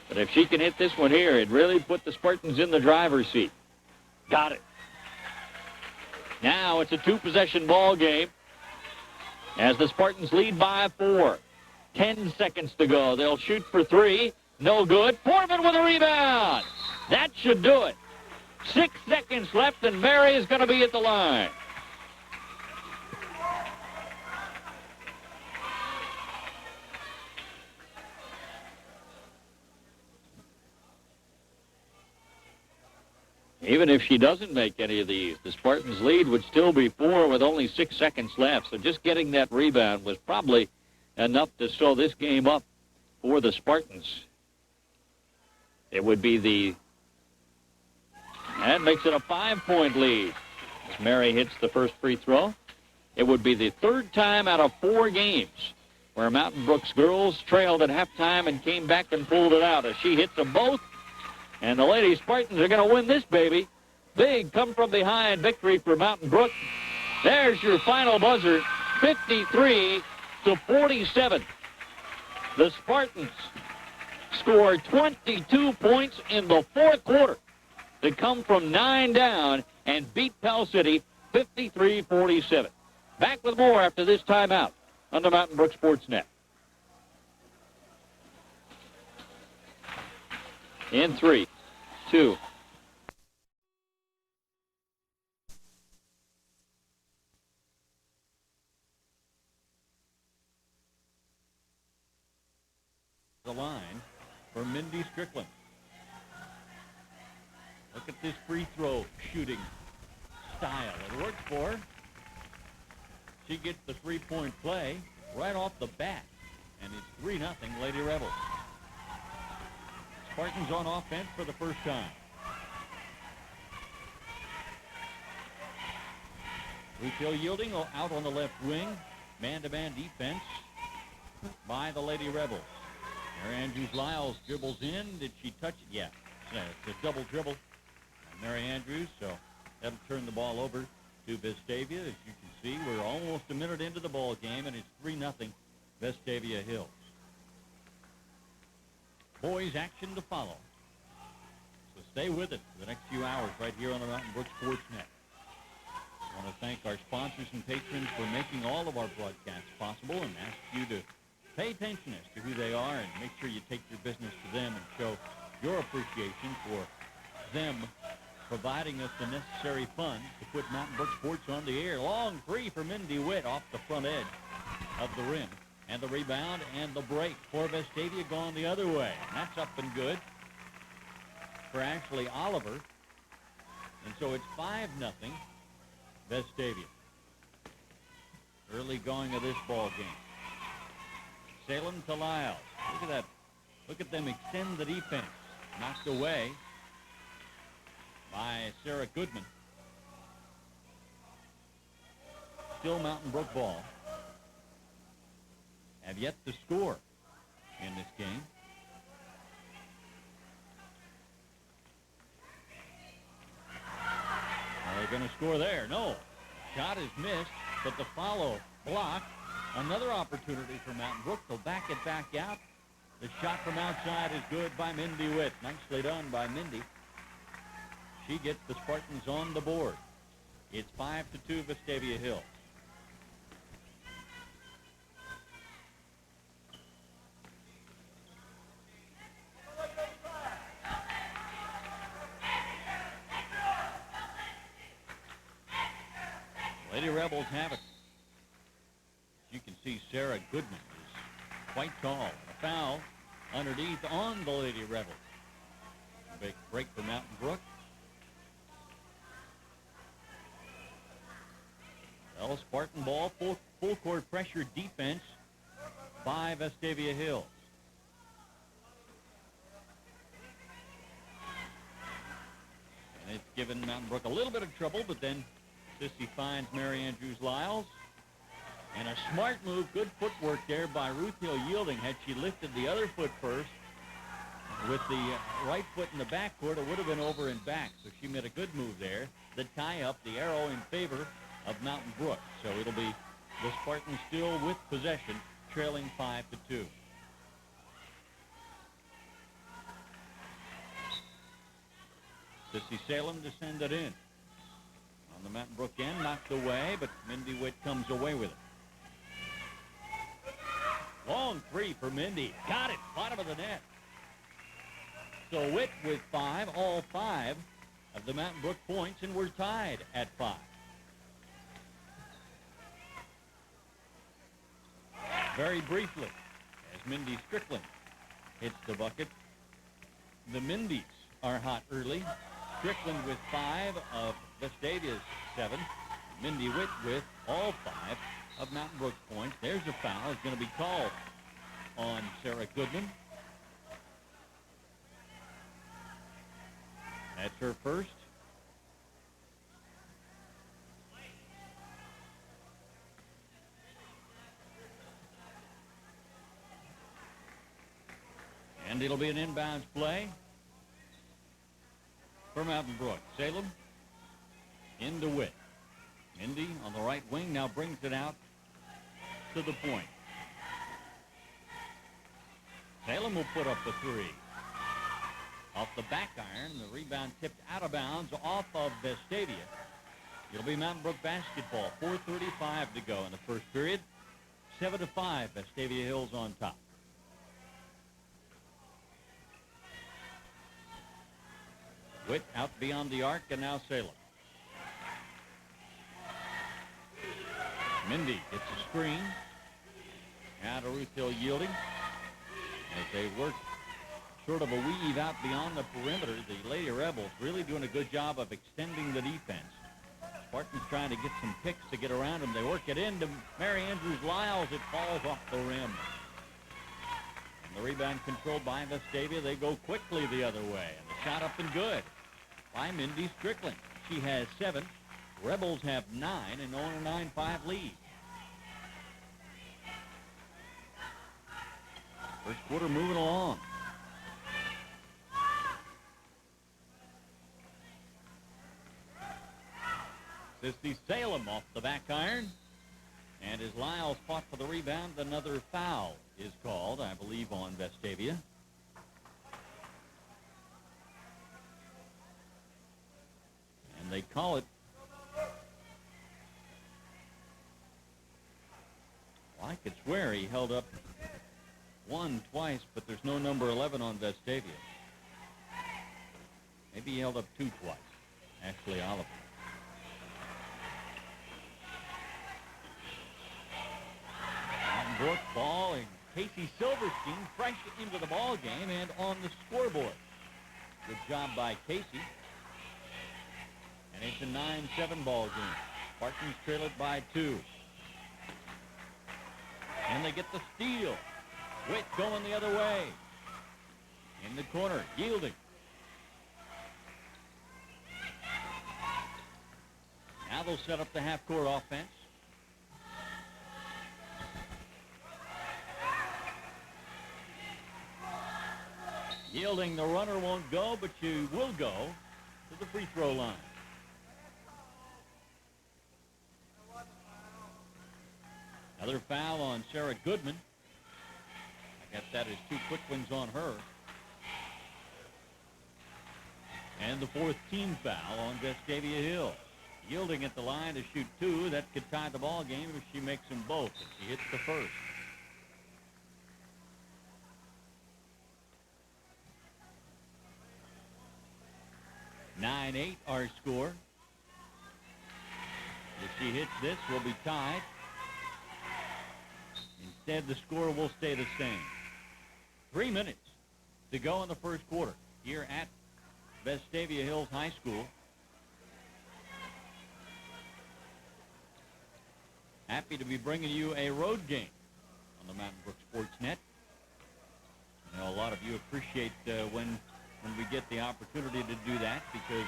But if she can hit this one here, it really put the Spartans in the driver's seat. Got it. Now it's a 2-possession ball game as the Spartans lead by 4. 10 seconds to go. They'll shoot for 3. No good. Foreman with a rebound. That should do it. 6 seconds left, and Mary is going to be at the line. Even if she doesn't make any of these, the Spartans' lead would still be 4 with only 6 seconds left. So just getting that rebound was probably enough to sew this game up for the Spartans. It would be that makes it a 5-point lead. As Mary hits the first free throw, it would be the 3rd time out of 4 games where Mountain Brook's girls trailed at halftime and came back and pulled it out as she hits them both. And the Lady Spartans are going to win this, baby. Big come-from-behind victory for Mountain Brook. There's your final buzzer, 53-47. The Spartans scored 22 points in the fourth quarter to come from 9 down and beat Pell City 53-47. Back with more after this timeout on the Mountain Brook Sports Net. In 3, 2. The line for Mindy Strickland. Look at this free throw shooting style. It works for her. She gets the three-point play right off the bat, and it's 3-0 Lady Rebels. Spartans on offense for the first time. Ruth Hill Yielding out on the left wing. Man-to-man defense by the Lady Rebels. Mary Andrews Lyles dribbles in. Did she touch it? Yeah. It's a double dribble. Mary Andrews, so that'll turn the ball over to Vestavia. As you can see, we're almost a minute into the ball game, and it's 3-0 Vestavia Hills. Boys action to follow. So stay with us for the next few hours right here on the Mountain Brook Sports Net. I want to thank our sponsors and patrons for making all of our broadcasts possible and ask you to pay attention as to who they are and make sure you take your business to them and show your appreciation for them providing us the necessary funds to put Mountain Brook Sports on the air. Long three for Mindy Witt off the front edge of the rim. And the rebound and the break for Vestavia gone the other way. And that's up and good for Ashley Oliver. And so it's 5-0 Vestavia. Early going of this ball game. Salem to Lyles. Look at that. Look at them extend the defense. Knocked away by Sarah Goodman. Still Mountain Brook ball. Have yet to score in this game. Are they going to score there? No. Shot is missed, but the follow block. Another opportunity for Mountain Brook. They'll back it back out. The shot from outside is good by Mindy Witt. Nicely done by Mindy. She gets the Spartans on the board. It's 5-2 Vestavia Hills. Lady Rebels have it. You can see Sarah Goodman is quite tall. A foul underneath on the Lady Rebels. Big break for Mountain Brook. Well, Spartan ball, full court pressure defense by Vestavia Hills. And it's given Mountain Brook a little bit of trouble, but then Sissy finds Mary Andrews Lyles. And a smart move, good footwork there by Ruth Hill Yielding. Had she lifted the other foot first with the right foot in the backcourt, it would have been over and back. So she made a good move there. The tie up, the arrow in favor of Mountain Brook. So it'll be the Spartans still with possession, trailing 5-2. Sissy Salem to send it in. On the Mountain Brook end, knocked away, but Mindy Witt comes away with it. Long three for Mindy. Got it. Bottom of the net. So Witt with 5, all 5 of the Mountain Brook points, and we're tied at 5. Very briefly, as Mindy Strickland hits the bucket, the Mindys are hot early. Strickland with 5 of Vestavia's 7. Mindy Witt with all 5 of Mountain Brook's points. There's a foul. It's going to be called on Sarah Goodman. That's her first. And it'll be an inbounds play for Mountain Brook. Salem into Witt. Mindy on the right wing now brings it out to the point. Salem will put up the 3. Off the back iron, the rebound tipped out of bounds off of Vestavia. It'll be Mountain Brook basketball. 4:35 to go in the first period. 7-5, Vestavia Hills on top. Witt out beyond the arc, and now Salem. Mindy gets a screen. Now to Ruth Hill Yielding. As they work sort of a weave out beyond the perimeter, the Lady Rebels really doing a good job of extending the defense. Spartans trying to get some picks to get around them. They work it into Mary Andrews Lyles. It falls off the rim. And the rebound controlled by Vestavia. They go quickly the other way. And the shot up and good by Mindy Strickland. She has 7. Rebels have 9 and own a 9-5 lead. First quarter moving along. Sissy Salem off the back iron. And as Lyles fought for the rebound, another foul is called, I believe, on Vestavia. And they call it I could swear he held up one twice, but there's no number 11 on Vestavia. Maybe he held up 2 twice. Ashley Oliver. Brook ball, and Casey Silverstein fresh into the ball game and on the scoreboard. Good job by Casey. And it's a 9-7 ball game. Spartans trail it by 2. And they get the steal. Witt going the other way. In the corner, Yielding. Now they'll set up the half-court offense. Yielding, the runner won't go, but she will go to the free throw line. Another foul on Sarah Goodman. I guess that is 2 quick ones on her. And the 4th team foul on Vestavia Hill. Yielding at the line to shoot 2. That could tie the ball game if she makes them both. If she hits the first. (9-8) our score. If she hits this, we'll be tied. Instead, the score will stay the same. 3 minutes to go in the first quarter here at Vestavia Hills High School. Happy to be bringing you a road game on the Mountain Brook Sports Net. I know a lot of you appreciate when we get the opportunity to do that, because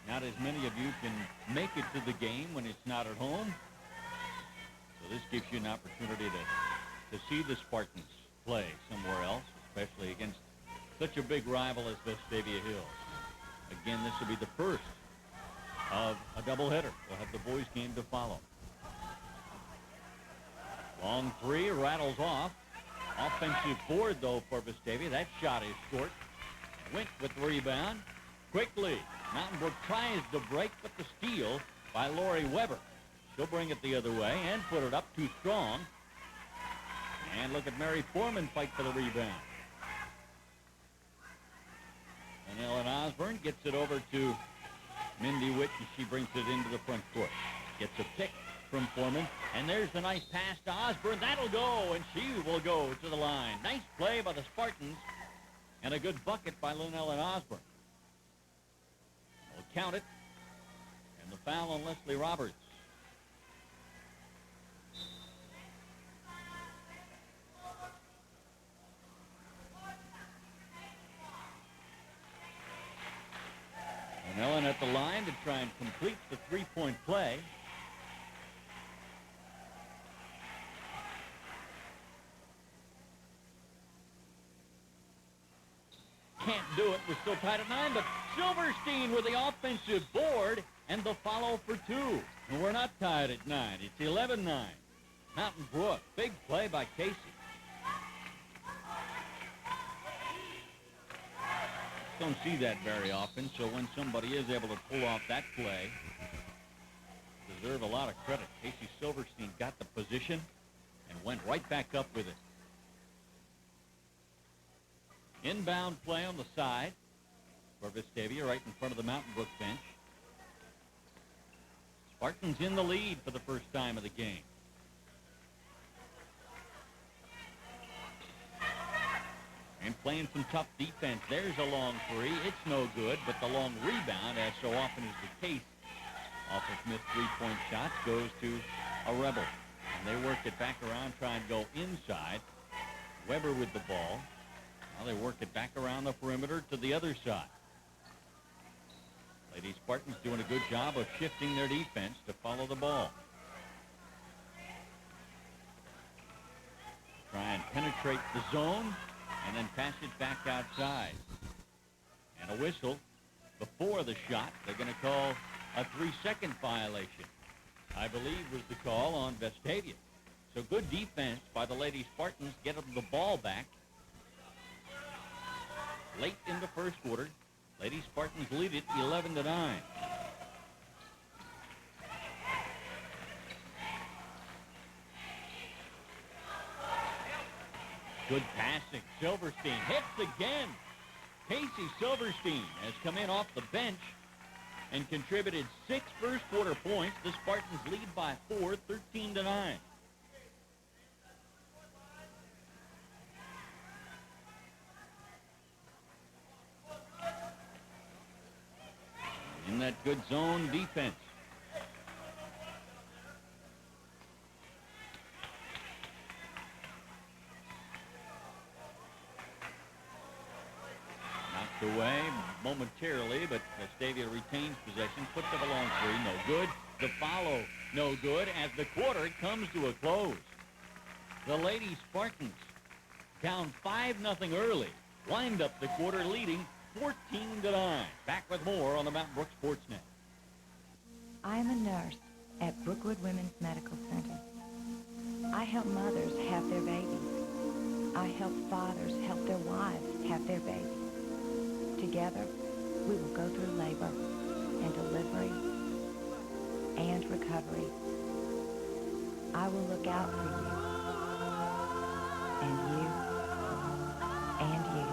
not as many of you can make it to the game when it's not at home. So this gives you an opportunity to see the Spartans play somewhere else, especially against such a big rival as Vestavia Hills. Again, this will be the first of a doubleheader. We'll have the boys' game to follow. Long three rattles off. Offensive board, though, for Vestavia. That shot is short. Went with the rebound. Quickly, Mountain Brook tries to break, but the steal by Lori Weber. She'll bring it the other way and put it up too strong. And look at Mary Foreman fight for the rebound. And Ellen Osborne gets it over to Mindy Witt, and she brings it into the front court. Gets a pick from Foreman, and there's the nice pass to Osborne. That'll go, and she will go to the line. Nice play by the Spartans, and a good bucket by Lynn Ellen Osborne. We'll count it, and the foul on Leslie Roberts. And Ellen at the line to try and complete the three-point play. Can't do it. We're still tied at 9, but Silverstein with the offensive board and the follow for 2. And we're not tied at 9. It's 11-9. Mountain Brook. Big play by Casey. Don't see that very often, so when somebody is able to pull off that play, deserve a lot of credit. Casey Silverstein got the position and went right back up with it. Inbound play on the side for Vestavia, right in front of the Mountain Brook bench. Spartans in the lead for the first time of the game. And playing some tough defense. There's a long three. It's no good, but the long rebound, as so often is the case off of Smith's three-point shots, goes to a Rebel. And they work it back around, try and go inside. Weber with the ball. Now they work it back around the perimeter to the other side. Lady Spartans doing a good job of shifting their defense to follow the ball. Try and penetrate the zone and then pass it back outside. And a whistle before the shot. They're going to call a 3-second violation, I believe was the call on Vestavia. So good defense by the Lady Spartans. Get them the ball back. Late in the first quarter, Lady Spartans lead it 11-9. Good passing. Silverstein hits again. Casey Silverstein has come in off the bench and contributed 6 first quarter points. The Spartans lead by 4, 13-9. In that good zone defense. Knocked away momentarily, but Vestavia retains possession. Puts up a long three. No good. The follow. No good as the quarter comes to a close. The Lady Spartans down 5-0 early. Wind up the quarter leading 14-9. Back with more on the Mountain Brook Sports Net. I am a nurse at Brookwood Women's Medical Center. I help mothers have their babies. I help fathers help their wives have their babies. Together, we will go through labor and delivery and recovery. I will look out for you, and you, and you.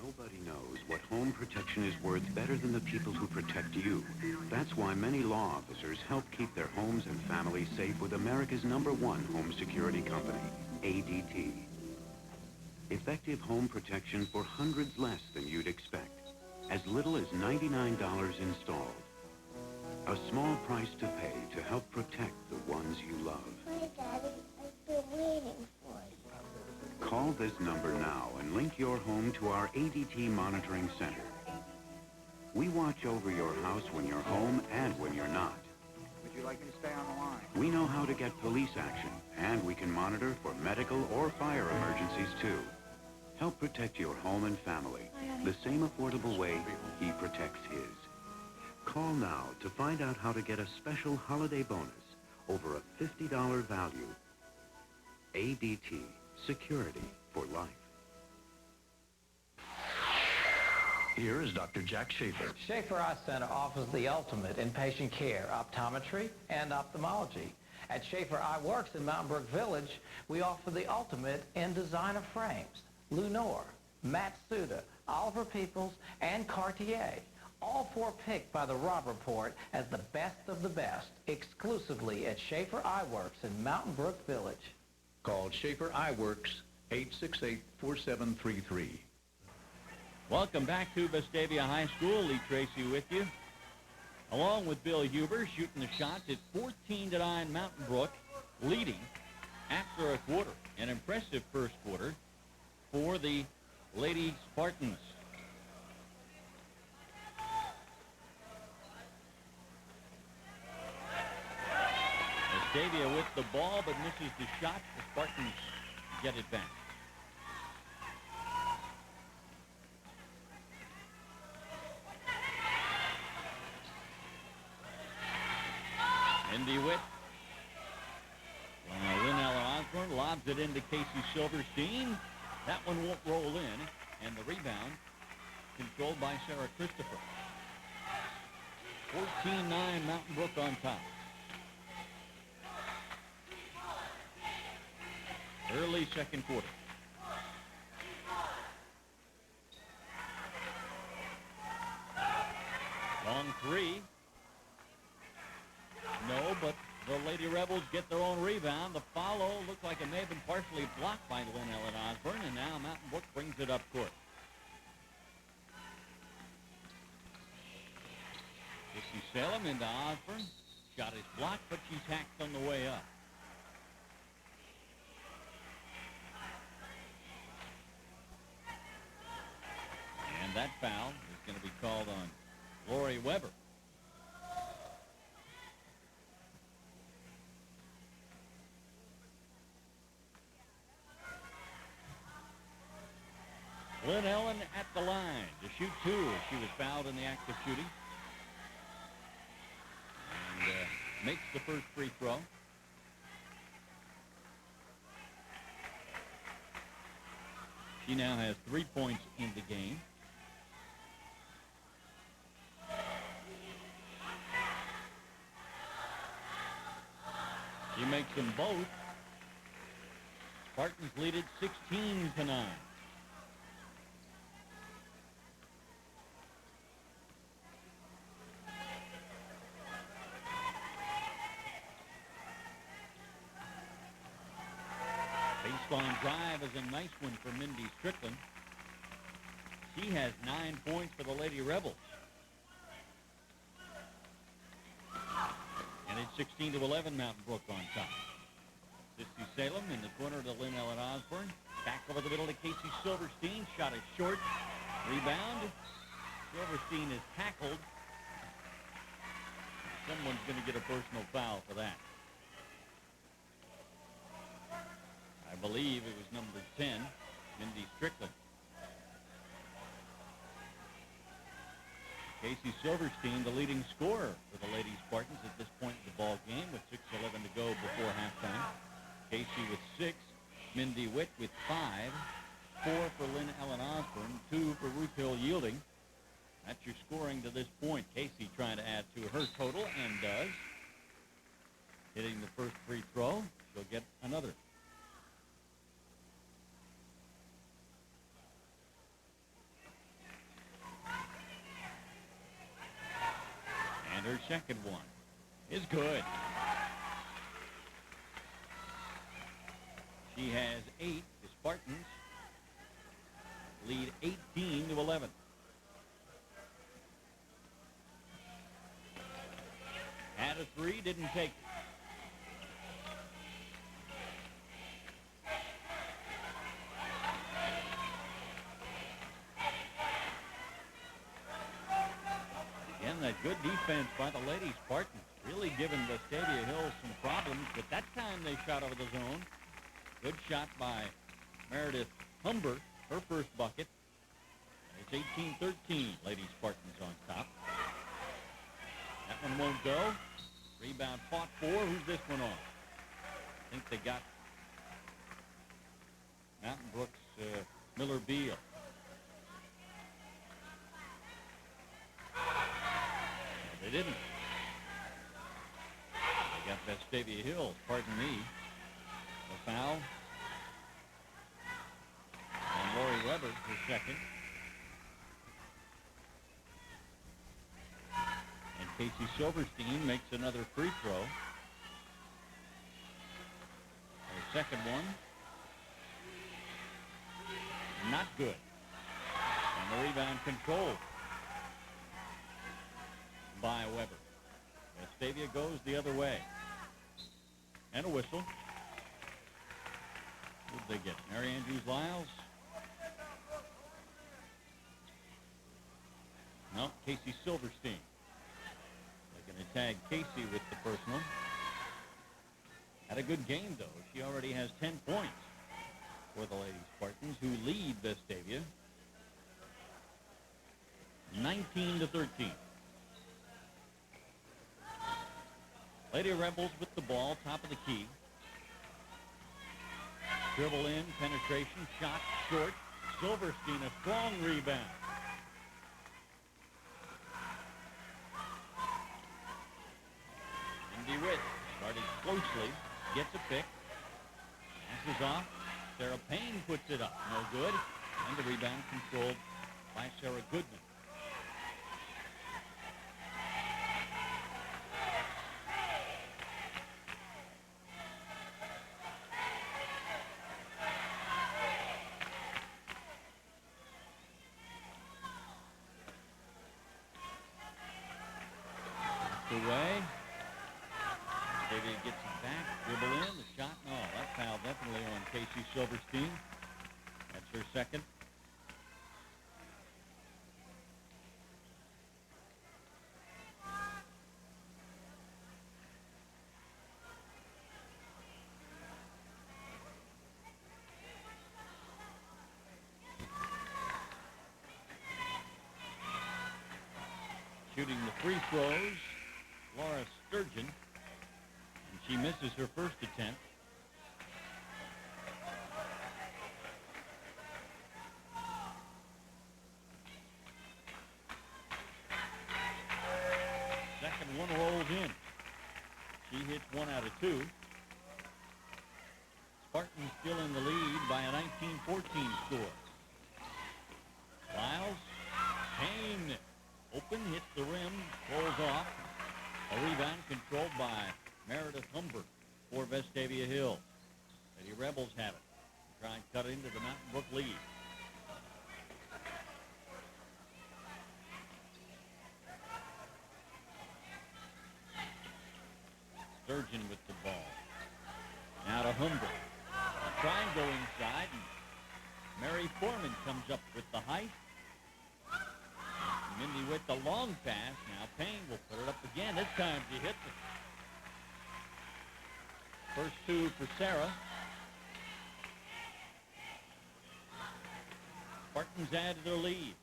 Nobody knows what home home protection is worth better than the people who protect you. That's why many law officers help keep their homes and families safe with America's #1 home security company, ADT. Effective home protection for hundreds less than you'd expect. As little as $99 installed. A small price to pay to help protect the ones you love. Hi, Daddy. I've been waiting for you. Call this number now and link your home to our ADT Monitoring Center. We watch over your house when you're home and when you're not. Would you like me to stay on the line? We know how to get police action, and we can monitor for medical or fire emergencies, too. Help protect your home and family the same affordable way he protects his. Call now to find out how to get a special holiday bonus over a $50 value. ADT, security for life. Here is Dr. Jack Schaefer. Schaefer Eye Center offers the ultimate in patient care, optometry, and ophthalmology. At Schaefer Eye Works in Mountain Brook Village, we offer the ultimate in designer frames. Lunor, Matsuda, Oliver Peoples, and Cartier. All four picked by the Robb Report as the best of the best, exclusively at Schaefer Eye Works in Mountain Brook Village. Call Schaefer Eye Works, 868-4733. Welcome back to Vestavia High School. Lee Tracy with you. Along with Bill Huber shooting the shots. It's 14-9 Mountain Brook, leading after a quarter. An impressive first quarter for the Lady Spartans. Vestavia with the ball, but misses the shot. The Spartans get it back. Mindy Witt. Lynn Ellen Osborne lobs it into Casey Silverstein. That one won't roll in, and the rebound controlled by Sarah Christopher. 14-9 Mountain Brook on top. Early second quarter. Long three. No, but the Lady Rebels get their own rebound. The follow looked like it may have been partially blocked by Lynn Ellen Osborne, and now Mountain Brook brings it up court. Missy Salem into Osborne. Shot is blocked, but she's hacked on the way up. And that foul is going to be called on Lori Weber. Lynn Ellen at the line to shoot two. She was fouled in the act of shooting. And makes the first free throw. She now has 3 points in the game. She makes them both. Spartans lead it 16-9. Baseline drive is a nice one for Mindy Strickland. She has 9 points for the Lady Rebels. And it's 16-11 Mountain Brook on top. Sissy Salem in the corner to Lynn Ellen Osborne. Back over the middle to Casey Silverstein. Shot is short. Rebound. Silverstein is tackled. Someone's going to get a personal foul for that. I believe it was number 10, Mindy Strickland. Casey Silverstein, the leading scorer for the Lady Spartans at this point in the ball game with 6:11 to go before halftime. Casey with 6, Mindy Witt with 5, 4 for Lynn Ellen Osborne, 2 for Ruth Hill Yielding. That's your scoring to this point. Casey trying to add to her total and does. Hitting the first free throw. She'll get another. second one is good. She has 8. The Spartans lead 18-11. Had a 3, didn't take it. Again, that good defense by the Lady Spartans really giving Vestavia Hills some problems, but that time they shot over the zone. Good shot by Meredith Humber, her first bucket. It's 18-13, Lady Spartans on top. That one won't go. Rebound fought for. Who's this one on? I think they got Mountain Brook's Miller Beal. No, they didn't. They got Vestavia Hills, pardon me. The foul. And Lori Weber, her second. And Casey Silverstein makes another free throw. Her second one. Not good. And the rebound controlled by Weber. Vestavia goes the other way. And a whistle. What did they get? Mary Andrews Lyles? No, Casey Silverstein. They're going to tag Casey with the personal. Had a good game, though. She already has 10 points for the Lady Spartans, who lead Vestavia 19-13. Lady Rebels with the ball, top of the key. Dribble in, penetration, shot short. Silverstein, a strong rebound. Indy Witt started closely, gets a pick, passes off. Sarah Payne puts it up, no good. And the rebound controlled by Sarah Goodman. Away. Vestavia gets it back, dribble in, the shot. No, that foul definitely on Casey Silverstein. That's her second. Shooting the free throws, Laura Sturgeon, and she misses her first attempt. Second one rolls in. She hits 1 out of 2. Spartans still in the lead by a 19-14 score. Lyles, Payne, open, hits the rim, rolls off. A rebound controlled by Meredith Humber for Vestavia Hills. Lady Rebels have it. Try and cut into the Mountain Brook lead. Sturgeon with the ball. Now to Humber. Try and go inside. And Mary Foreman comes up with the height. Mindy with the long pass. Now Payne will put it up again. This time she hits it. First 2 for Sarah. Spartans add to their lead.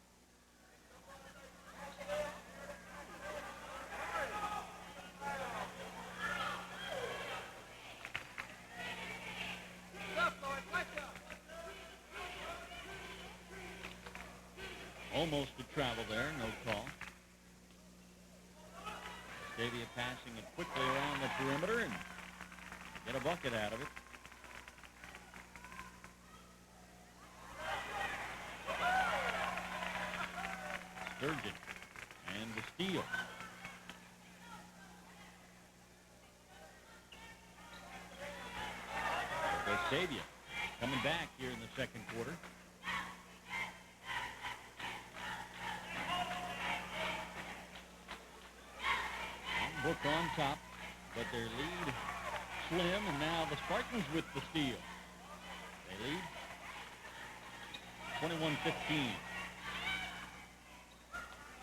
Almost a travel there, no call. Vestavia passing it quickly around the perimeter and get a bucket out of it. Sturgeon and the steal. Vestavia coming back here in the second quarter. Mountain Brook on top, but their lead slim, and now the Spartans with the steal. They lead 21-15.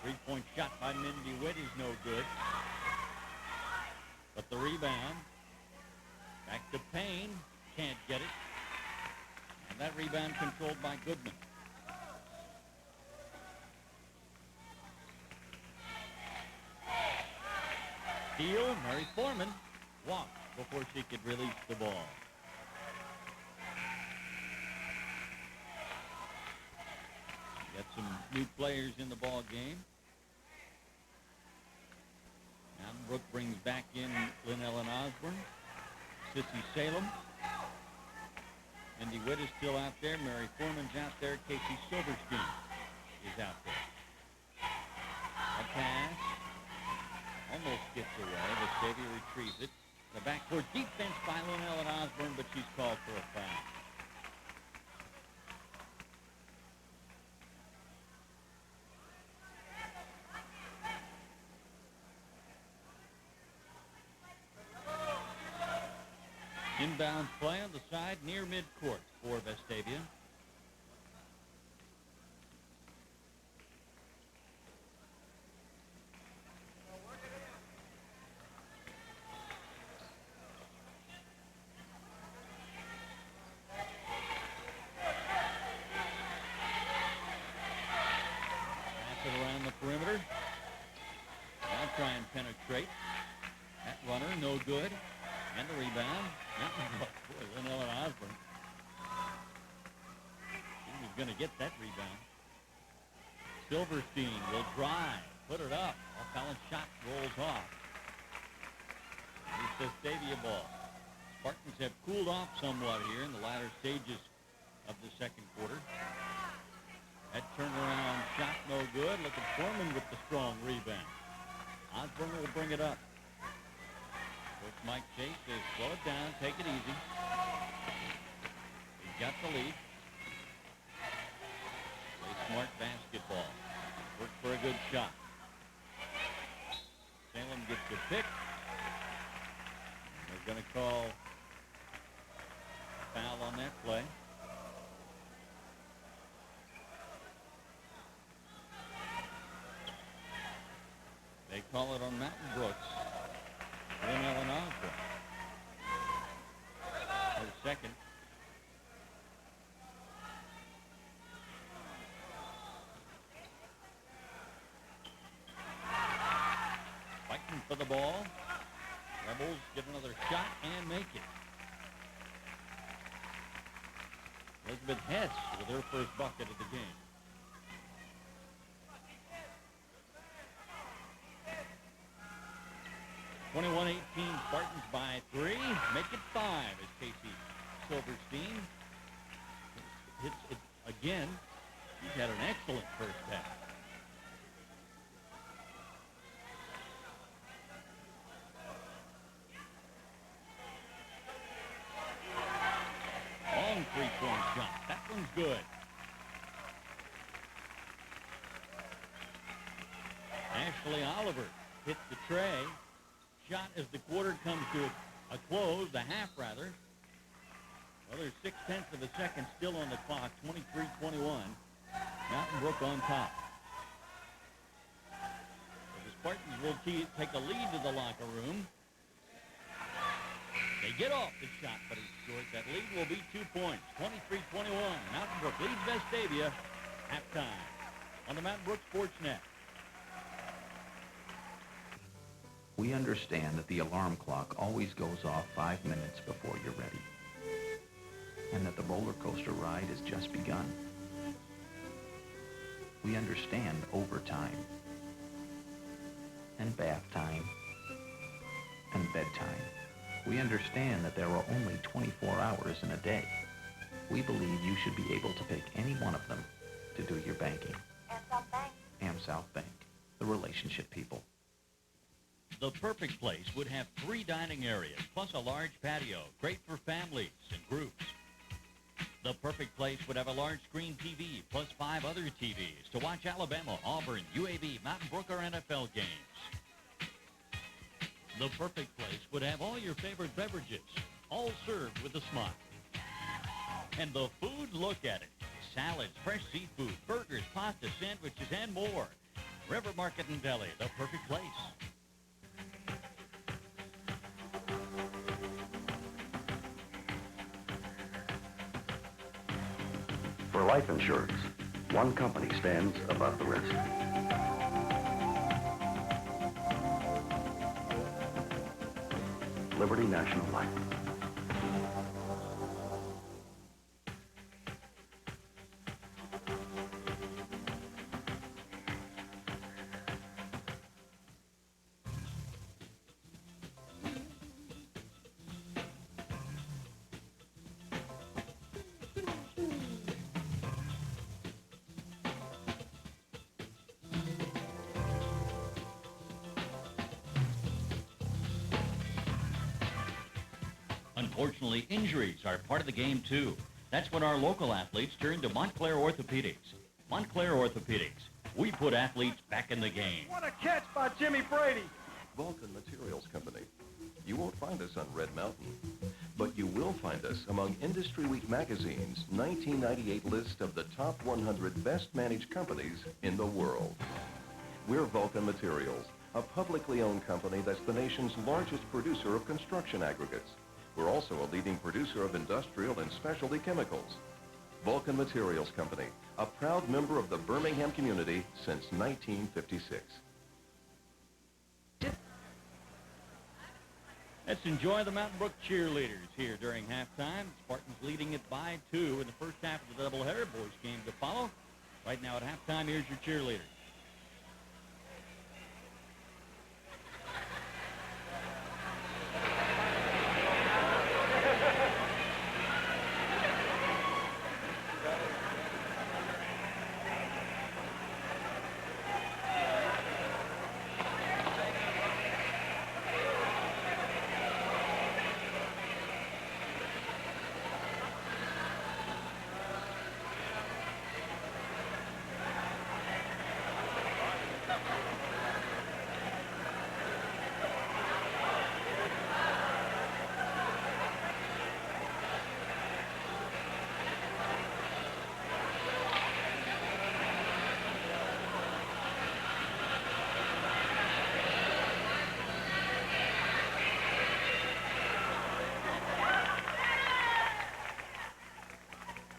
Three-point shot by Mindy Witt is no good. But the rebound, back to Payne, can't get it. And that rebound controlled by Goodman. Steal, Mary Foreman walked before she could release the ball. Got some new players in the ball game. Mountain Brook brings back in Lynn Ellen Osborne, Sissy Salem. Mindy Witt is still out there. Mary Foreman's out there. Casey Silverstein is out there. A pass almost gets away. Vestavia retrieves it. The backcourt defense by Lynn Ellen Osborne, but she's called for a foul. Inbound play on the side near midcourt for Vestavia. Pass it around the perimeter. Now try and penetrate. That runner, no good. And the rebound. Boy, Lynn Ellen Osborne. She was going to get that rebound. Silverstein will drive, put it up. Off-balance shot rolls off. It's Vestavia ball. Spartans have cooled off somewhat here in the latter stages of the second quarter. That turnaround shot no good. Look at Foreman with the strong rebound. Osborne will bring it up. Coach Mike Chase says, slow it down, take it easy. He's got the lead. Play smart basketball. Work for a good shot. Salem gets the pick. And they're going to call foul on that play. They call it on Mountain Brooks. Lynn Ellen Osborne. Her second. Fighting for the ball. Rebels get another shot and make it. Elizabeth Hess with her first bucket of the game. (21-18) Spartans by 3. Make it 5 as Casey Silverstein hits it again. He's had an excellent first half. Long three-point shot. That one's good. Ashley Oliver hits the tray. Shot as the quarter comes to a close, the half rather. Well, there's 0.6 of a second still on the clock, 23-21. Mountain Brook on top. So the Spartans will take a lead to the locker room. They get off the shot, but it's short. That lead will be 2 points, 23-21. Mountain Brook leads Vestavia halftime on the Mountain Brook Sports Net. We understand that the alarm clock always goes off 5 minutes before you're ready, and that the roller coaster ride has just begun. We understand overtime, and bath time, and bedtime. We understand that there are only 24 hours in a day. We believe you should be able to pick any one of them to do your banking. AmSouth Bank. AmSouth Bank, the relationship people. The perfect place would have 3 dining areas, plus a large patio, great for families and groups. The perfect place would have a large screen TV, plus 5 other TVs to watch Alabama, Auburn, UAB, Mountain Brook, or NFL games. The perfect place would have all your favorite beverages, all served with a smile. And the food, look at it. Salads, fresh seafood, burgers, pasta, sandwiches, and more. River Market and Deli, the perfect place. For life insurance, one company stands above the rest. Liberty National Life. Unfortunately, injuries are part of the game, too. That's when our local athletes turn to Montclair Orthopedics. Montclair Orthopedics. We put athletes back in the game. What a catch by Jimmy Brady! Vulcan Materials Company. You won't find us on Red Mountain, but you will find us among Industry Week magazine's 1998 list of the top 100 best managed companies in the world. We're Vulcan Materials, a publicly owned company that's the nation's largest producer of construction aggregates. We're also a leading producer of industrial and specialty chemicals. Vulcan Materials Company, a proud member of the Birmingham community since 1956. Let's enjoy the Mountain Brook cheerleaders here during halftime. Spartans leading it by 2 in the first half of the doubleheader. Boys game to follow. Right now at halftime, here's your cheerleaders.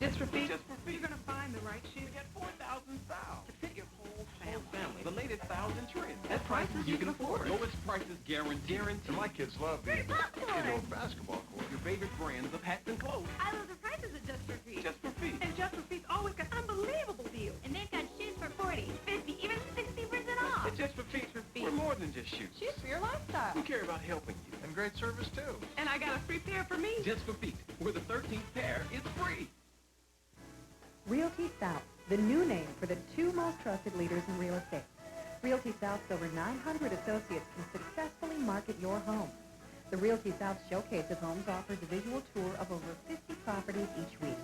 Just for feet? Just for feet. You're going to find the right shoe. Get 4,000 styles to fit your whole family. The latest styles and trends. At prices you can afford. Lowest prices guaranteed. And my kids love these. Indoor basketball court. Your favorite brands of hats and clothes. I love the prices at Just for Feet. Just for feet. And Just for Feet's always got unbelievable deals. And they've got shoes for 40, 50, even 60% off. At Just for Feet, we're more than just shoes. Shoes for your lifestyle. We care about helping you. And great service, too. And I got a free pair for me. Just for Feet, where the 13th pair is free. Realty South, the new name for the 2 most trusted leaders in real estate. Realty South's over 900 associates can successfully market your home. The Realty South Showcase of Homes offers a visual tour of over 50 properties each week.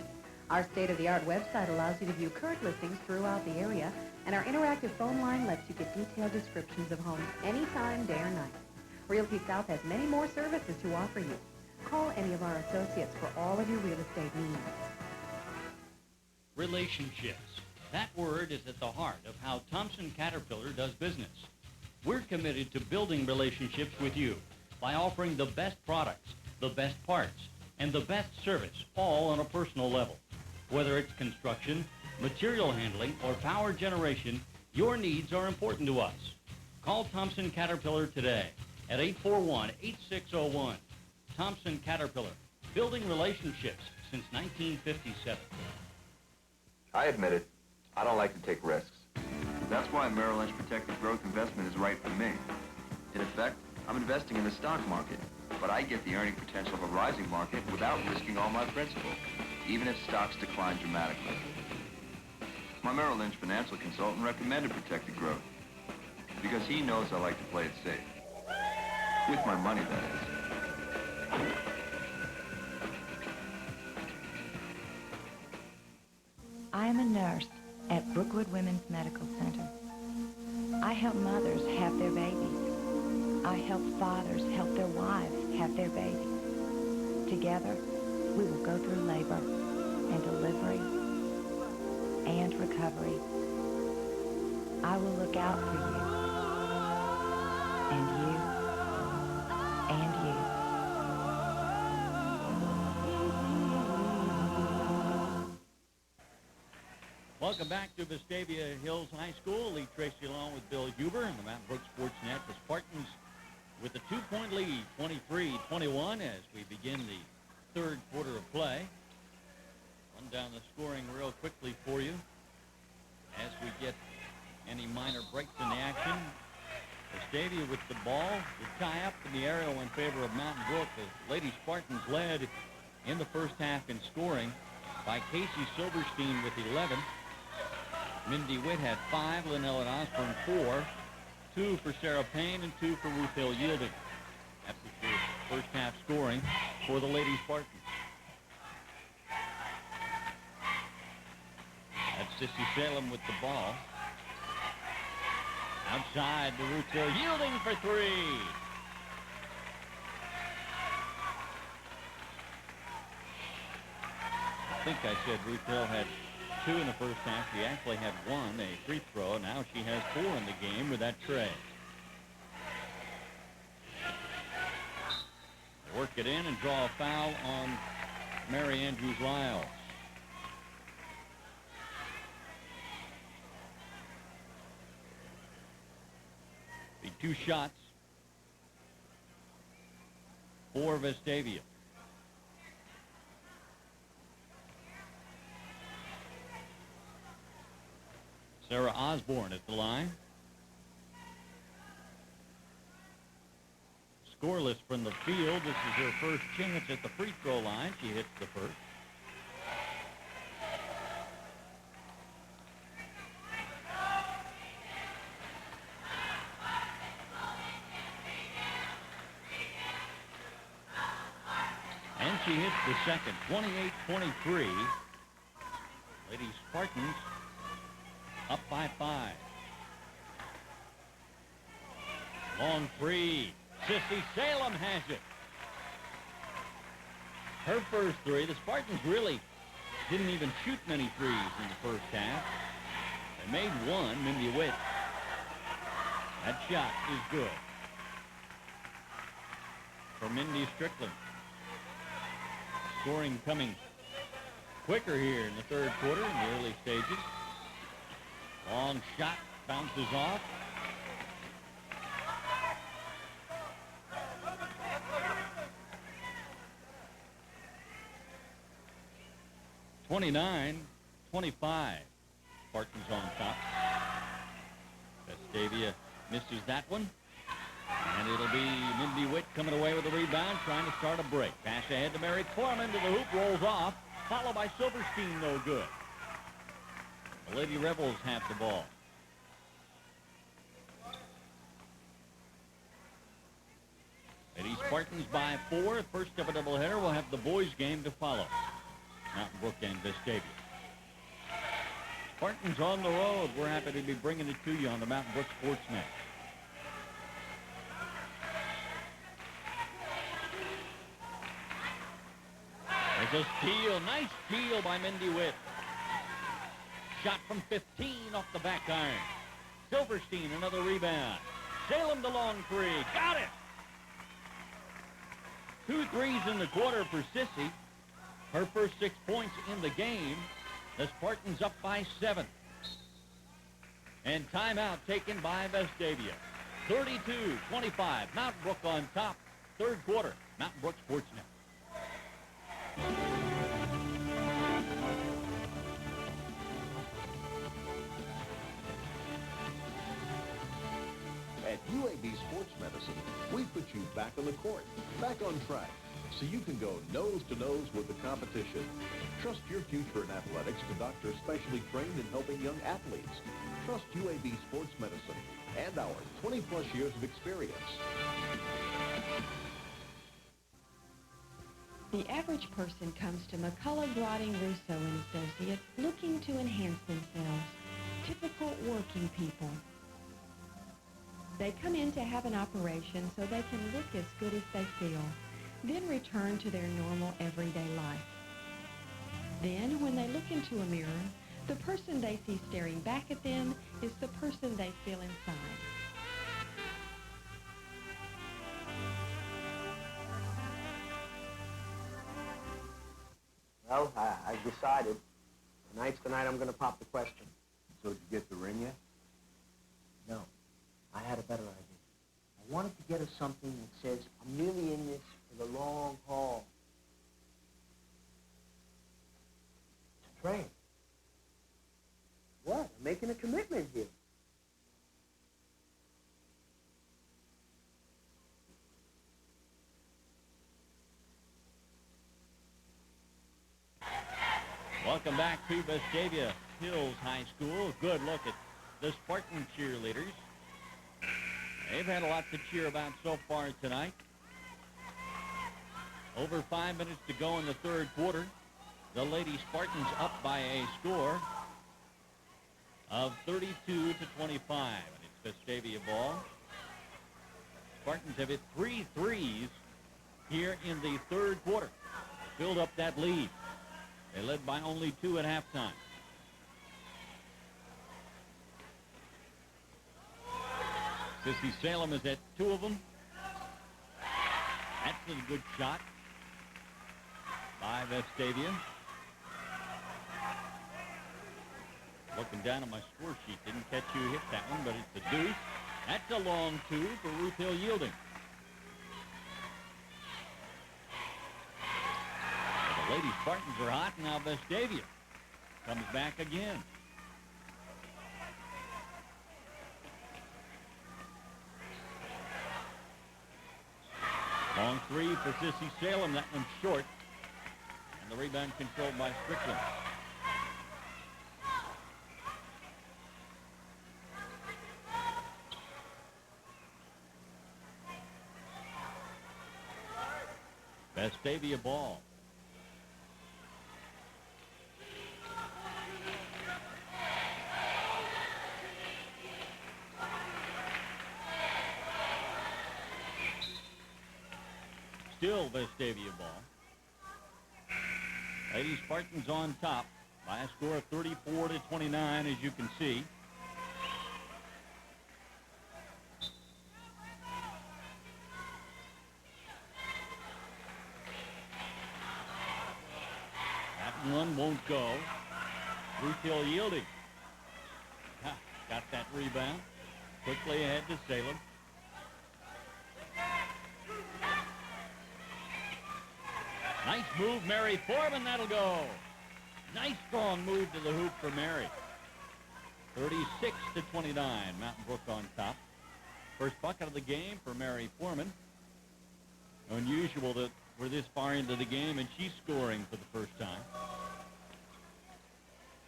Our state-of-the-art website allows you to view current listings throughout the area, and our interactive phone line lets you get detailed descriptions of homes anytime, day or night. Realty South has many more services to offer you. Call any of our associates for all of your real estate needs. Relationships. That word is at the heart of how Thompson Caterpillar does business. We're committed to building relationships with you by offering the best products, the best parts, and the best service, all on a personal level. Whether it's construction, material handling, or power generation, your needs are important to us. Call Thompson Caterpillar today at 841-8601. Thompson Caterpillar, building relationships since 1957. I admit it. I don't like to take risks. That's why Merrill Lynch Protected Growth Investment is right for me. In effect, I'm investing in the stock market, but I get the earning potential of a rising market without risking all my principal, even if stocks decline dramatically. My Merrill Lynch financial consultant recommended Protected Growth because he knows I like to play it safe. With my money, that is. I am a nurse at Brookwood Women's Medical Center. I help mothers have their babies. I help fathers help their wives have their babies. Together, we will go through labor and delivery and recovery. I will look out for you and you and you. Welcome back to Vestavia Hills High School. Lee Tracy along with Bill Huber and the Mountain Brook Sports Net. The Spartans with a 2-point lead, 23-21, as we begin the third quarter of play. Run down the scoring real quickly for you as we get any minor breaks in the action. Vestavia with the ball to tie up in the arrow in favor of Mountain Brook. The Lady Spartans led in the first half in scoring by Casey Silverstein with 11. Mindy Witt had 5, Lynell and Osborne 4, 2 for Sarah Payne and 2 for Ruth Hill Yielding. That was the first half scoring for the Lady Spartans. That's Sissy Salem with the ball. Outside to Ruth Hill Yielding for 3. I think I said Ruth Hill had 2 in the first half. She actually had 1, a free throw. Now she has 4 in the game with that tray. They work it in and draw a foul on Mary Andrews Lyles. Be 2 shots for Vestavia. Sarah Osborne at the line. Scoreless from the field. This is her first chance at the free throw line. She hits the first. And she hits the second. 28-23. Lady Spartans up by 5. Long 3. Sissy Salem has it. Her first 3. The Spartans really didn't even shoot many threes in the first half. They made 1, Mindy Witt. That shot is good for Mindy Strickland. Scoring coming quicker here in the third quarter in the early stages. Long shot bounces off. (29-25). Spartans on top. Vestavia misses that one. And it'll be Mindy Witt coming away with the rebound, trying to start a break. Pass ahead to Mary Corman to the hoop, rolls off. Followed by Silverstein, no good. The Lady Rebels have the ball. Lady Spartans by 4. First of a doubleheader. We'll have the boys' game to follow. Mountain Brook and Vestavia. Spartans on the road. We're happy to be bringing it to you on the Mountain Brook Sports Net. There's a steal. Nice steal by Mindy Witt. Shot from 15 off the back iron. Silverstein, another rebound. Salem the long 3. Got it! 2 threes in the quarter for Sissy. Her first 6 points in the game. The Spartans up by 7. And timeout taken by Vestavia. 32-25. Mountain Brook on top. Third quarter. Mountain Brook Sports Net. At UAB Sports Medicine, we put you back on the court, back on track, so you can go nose to nose with the competition. Trust your future in athletics to doctors specially trained in helping young athletes. Trust UAB Sports Medicine and our 20-plus years of experience. The average person comes to McCullough, Broading, Rousseau and Associates looking to enhance themselves. Typical working people. They come in to have an operation so they can look as good as they feel, then return to their normal everyday life. Then, when they look into a mirror, the person they see staring back at them is the person they feel inside. Well, I've decided. Tonight's the night I'm going to pop the question. So did you get the ring yet? No. I had a better idea. I wanted to get her something that says, I'm really in this for the long haul. To train. What? I'm making a commitment here. Welcome back to Vestavia Hills High School. Good look at the Spartan cheerleaders. They've had a lot to cheer about so far tonight. Over 5 minutes to go in the third quarter. The Lady Spartans up by a score of 32 to 25. And it's Vestavia ball. Spartans have hit 3 threes here in the third quarter. Build up that lead. They led by only 2 at halftime. Sissy Salem is at 2 of them. That's a good shot by Vestavia. Looking down on my score sheet, didn't catch you hit that one, but it's a deuce. That's a long 2 for Ruth Hill Yielding. The Lady Spartans are hot, and now Vestavia comes back again. Long 3 for Sissy Salem. That one's short. And the rebound controlled by Strickland. Vestavia ball. Still Vestavia ball. Lady Spartans on top by a score of 34 to 29, as you can see. That one won't go. Ruth Hill Yielding. Got that rebound. Quickly ahead to Salem. Nice move, Mary Foreman. That'll go. Nice strong move to the hoop for Mary. 36 to 29. Mountain Brook on top. First bucket of the game for Mary Foreman. Unusual that we're this far into the game and she's scoring for the first time.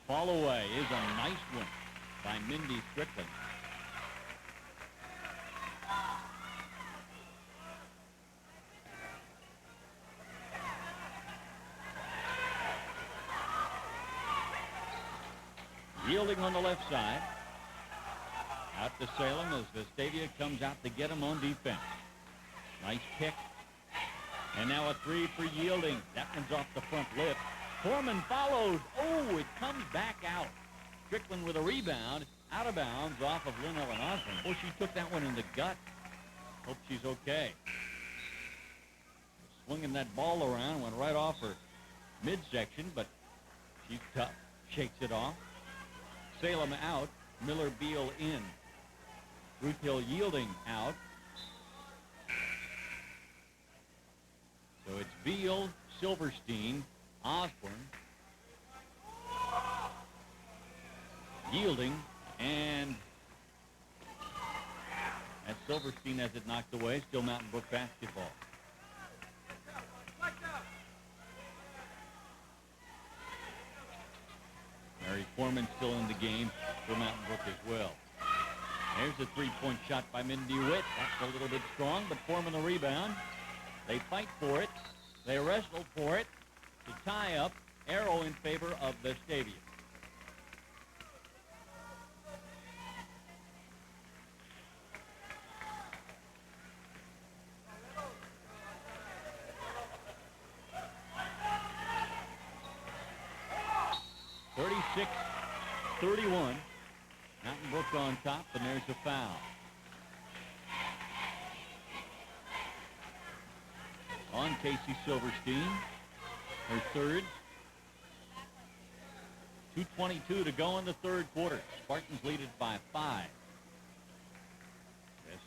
Fall away is a nice one by Mindy Strickland. Yielding on the left side. Out to Salem as Vestavia comes out to get him on defense. Nice pick. And now a 3 for Yielding. That one's off the front lip. Foreman follows. Oh, it comes back out. Strickland with a rebound. Out of bounds off of Lynn Ellen Osborne. Oh, she took that one in the gut. Hope she's okay. Swinging that ball around. Went right off her midsection, but she's tough. Shakes it off. Salem out. Miller Beal in. Ruth Hill Yielding out. So it's Beal, Silverstein, Osborne, Yielding, and as Silverstein has it knocked away. Still Mountain Brook basketball. Mary Foreman still in the game for Mountain Brook as well. There's a three-point shot by Mindy Witt. That's a little bit strong, but Foreman the rebound. They fight for it. They wrestle for it to tie up. Arrow in favor of Vestavia. (36-31). Mountain Brook on top, and there's a foul. On Casey Silverstein, her third. 2:22 to go in the third quarter. Spartans lead it by 5.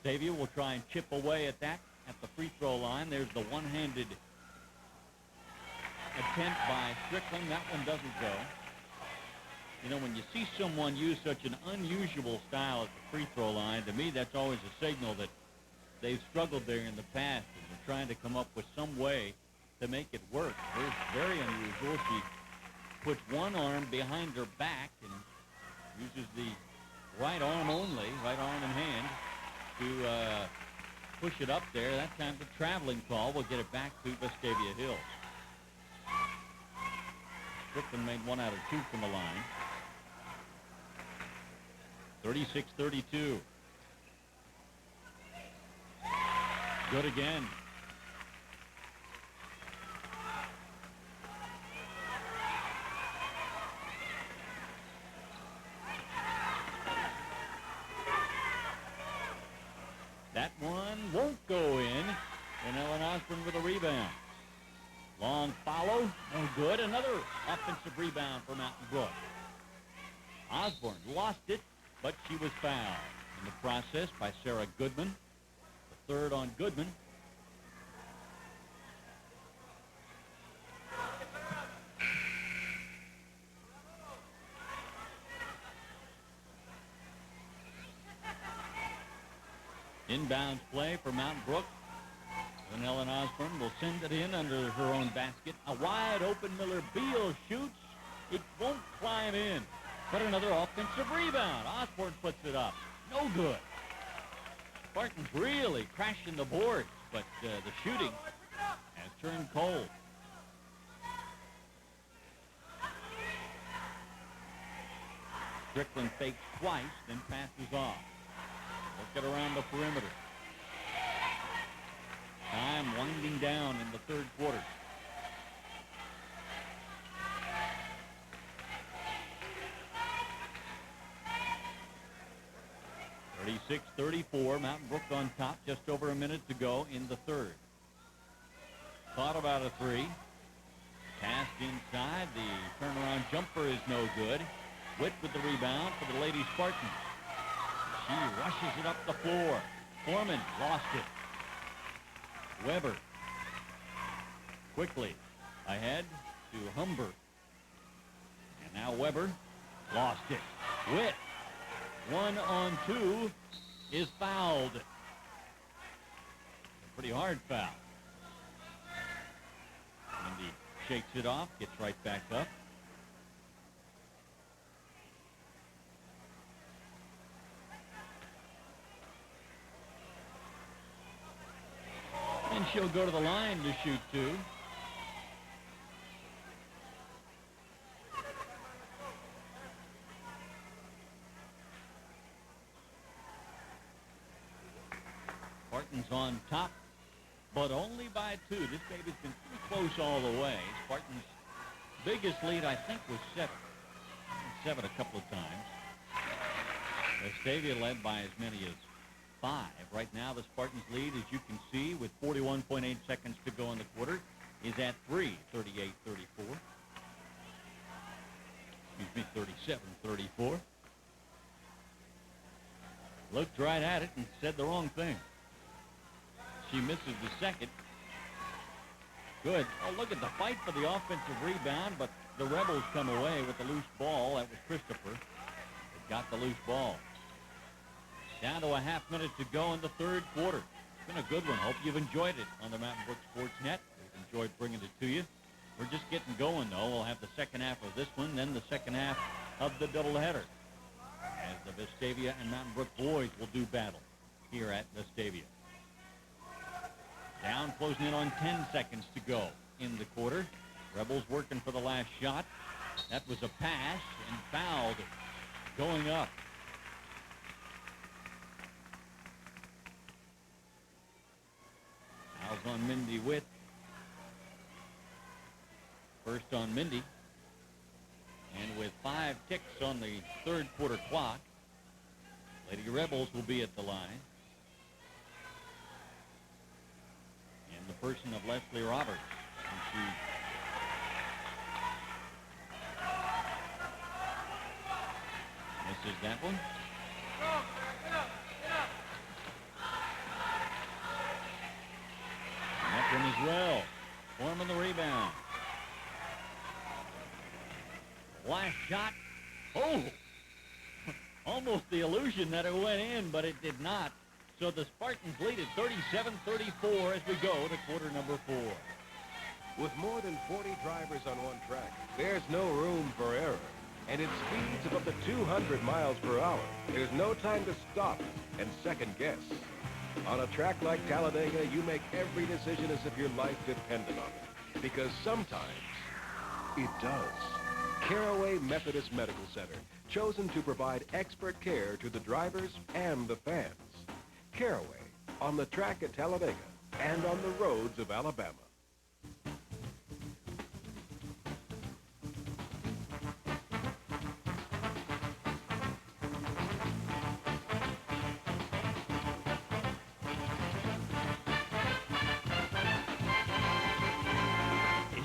Vestavia will try and chip away at that at the free throw line. There's the one-handed attempt by Strickland. That one doesn't go. You know, when you see someone use such an unusual style at the free throw line, to me that's always a signal that they've struggled there in the past and they're trying to come up with some way to make it work. It's very unusual. She puts one arm behind her back and uses the right arm only, right arm and hand, to push it up there. That time the traveling call will get it back to Vestavia Hills. Strickland made 1 out of 2 from the line. 36-32. Good again. That one won't go in. And Ellen Osborne with a rebound. Long follow, no good. Another offensive rebound for Mountain Brook. Osborne lost it, but she was fouled in the process by Sarah Goodman. The third on Goodman. Inbounds play for Mountain Brook. And Ellen Osborne will send it in under her own basket. A wide open Miller Beal shoots. It won't climb in. But another offensive rebound. Osborne puts it up. No good. Spartans really crashing the boards, but the shooting has turned cold. Strickland fakes twice, then passes off. Look at around the perimeter. Time winding down in the third quarter. (36-34). Mountain Brook on top. Just over a minute to go in the third. Thought about a three. Passed inside. The turnaround jumper is no good. Witt with the rebound for the Lady Spartans. She rushes it up the floor. Foreman lost it. Weber quickly ahead to Humber. And now Weber lost it. Witt, 1-on-2, is fouled. A pretty hard foul. And he shakes it off, gets right back up. And she'll go to the line to shoot two. Spartans on top, but only by 2. This baby's been pretty close all the way. Spartans' biggest lead, I think, was 7. 7 a couple of times. Vestavia led by as many as 5. Right now, the Spartans' lead, as you can see, with 41.8 seconds to go in the quarter, is at 3, 38-34. Excuse me, 37-34. Looked right at it and said the wrong thing. She misses the second. Good. Oh, look at the fight for the offensive rebound, but the Rebels come away with the loose ball. That was Christopher. They got the loose ball. Down to a half minute to go in the third quarter. It's been a good one. Hope you've enjoyed it on the Mountain Brook Sports Net. We've enjoyed bringing it to you. We're just getting going, though. We'll have the second half of this one, then the second half of the doubleheader, as the Vestavia and Mountain Brook boys will do battle here at Vestavia. Down, closing in on 10 seconds to go in the quarter. Rebels working for the last shot. That was a pass and fouled going up. Fouls on Mindy Witt. First on Mindy. And with 5 ticks on the third quarter clock, Lady Rebels will be at the line. In the person of Leslie Roberts. And she misses that one. And that one as well. Foreman the rebound. Last shot. Oh! Almost the illusion that it went in, but it did not. So the Spartans lead at 37-34 as we go to quarter number 4. With more than 40 drivers on one track, there's no room for error. And at speeds of up to 200 miles per hour, there's no time to stop and second guess. On a track like Talladega, you make every decision as if your life depended on it. Because sometimes it does. Caraway Methodist Medical Center, chosen to provide expert care to the drivers and the fans. Caraway, on the track at Talladega and on the roads of Alabama.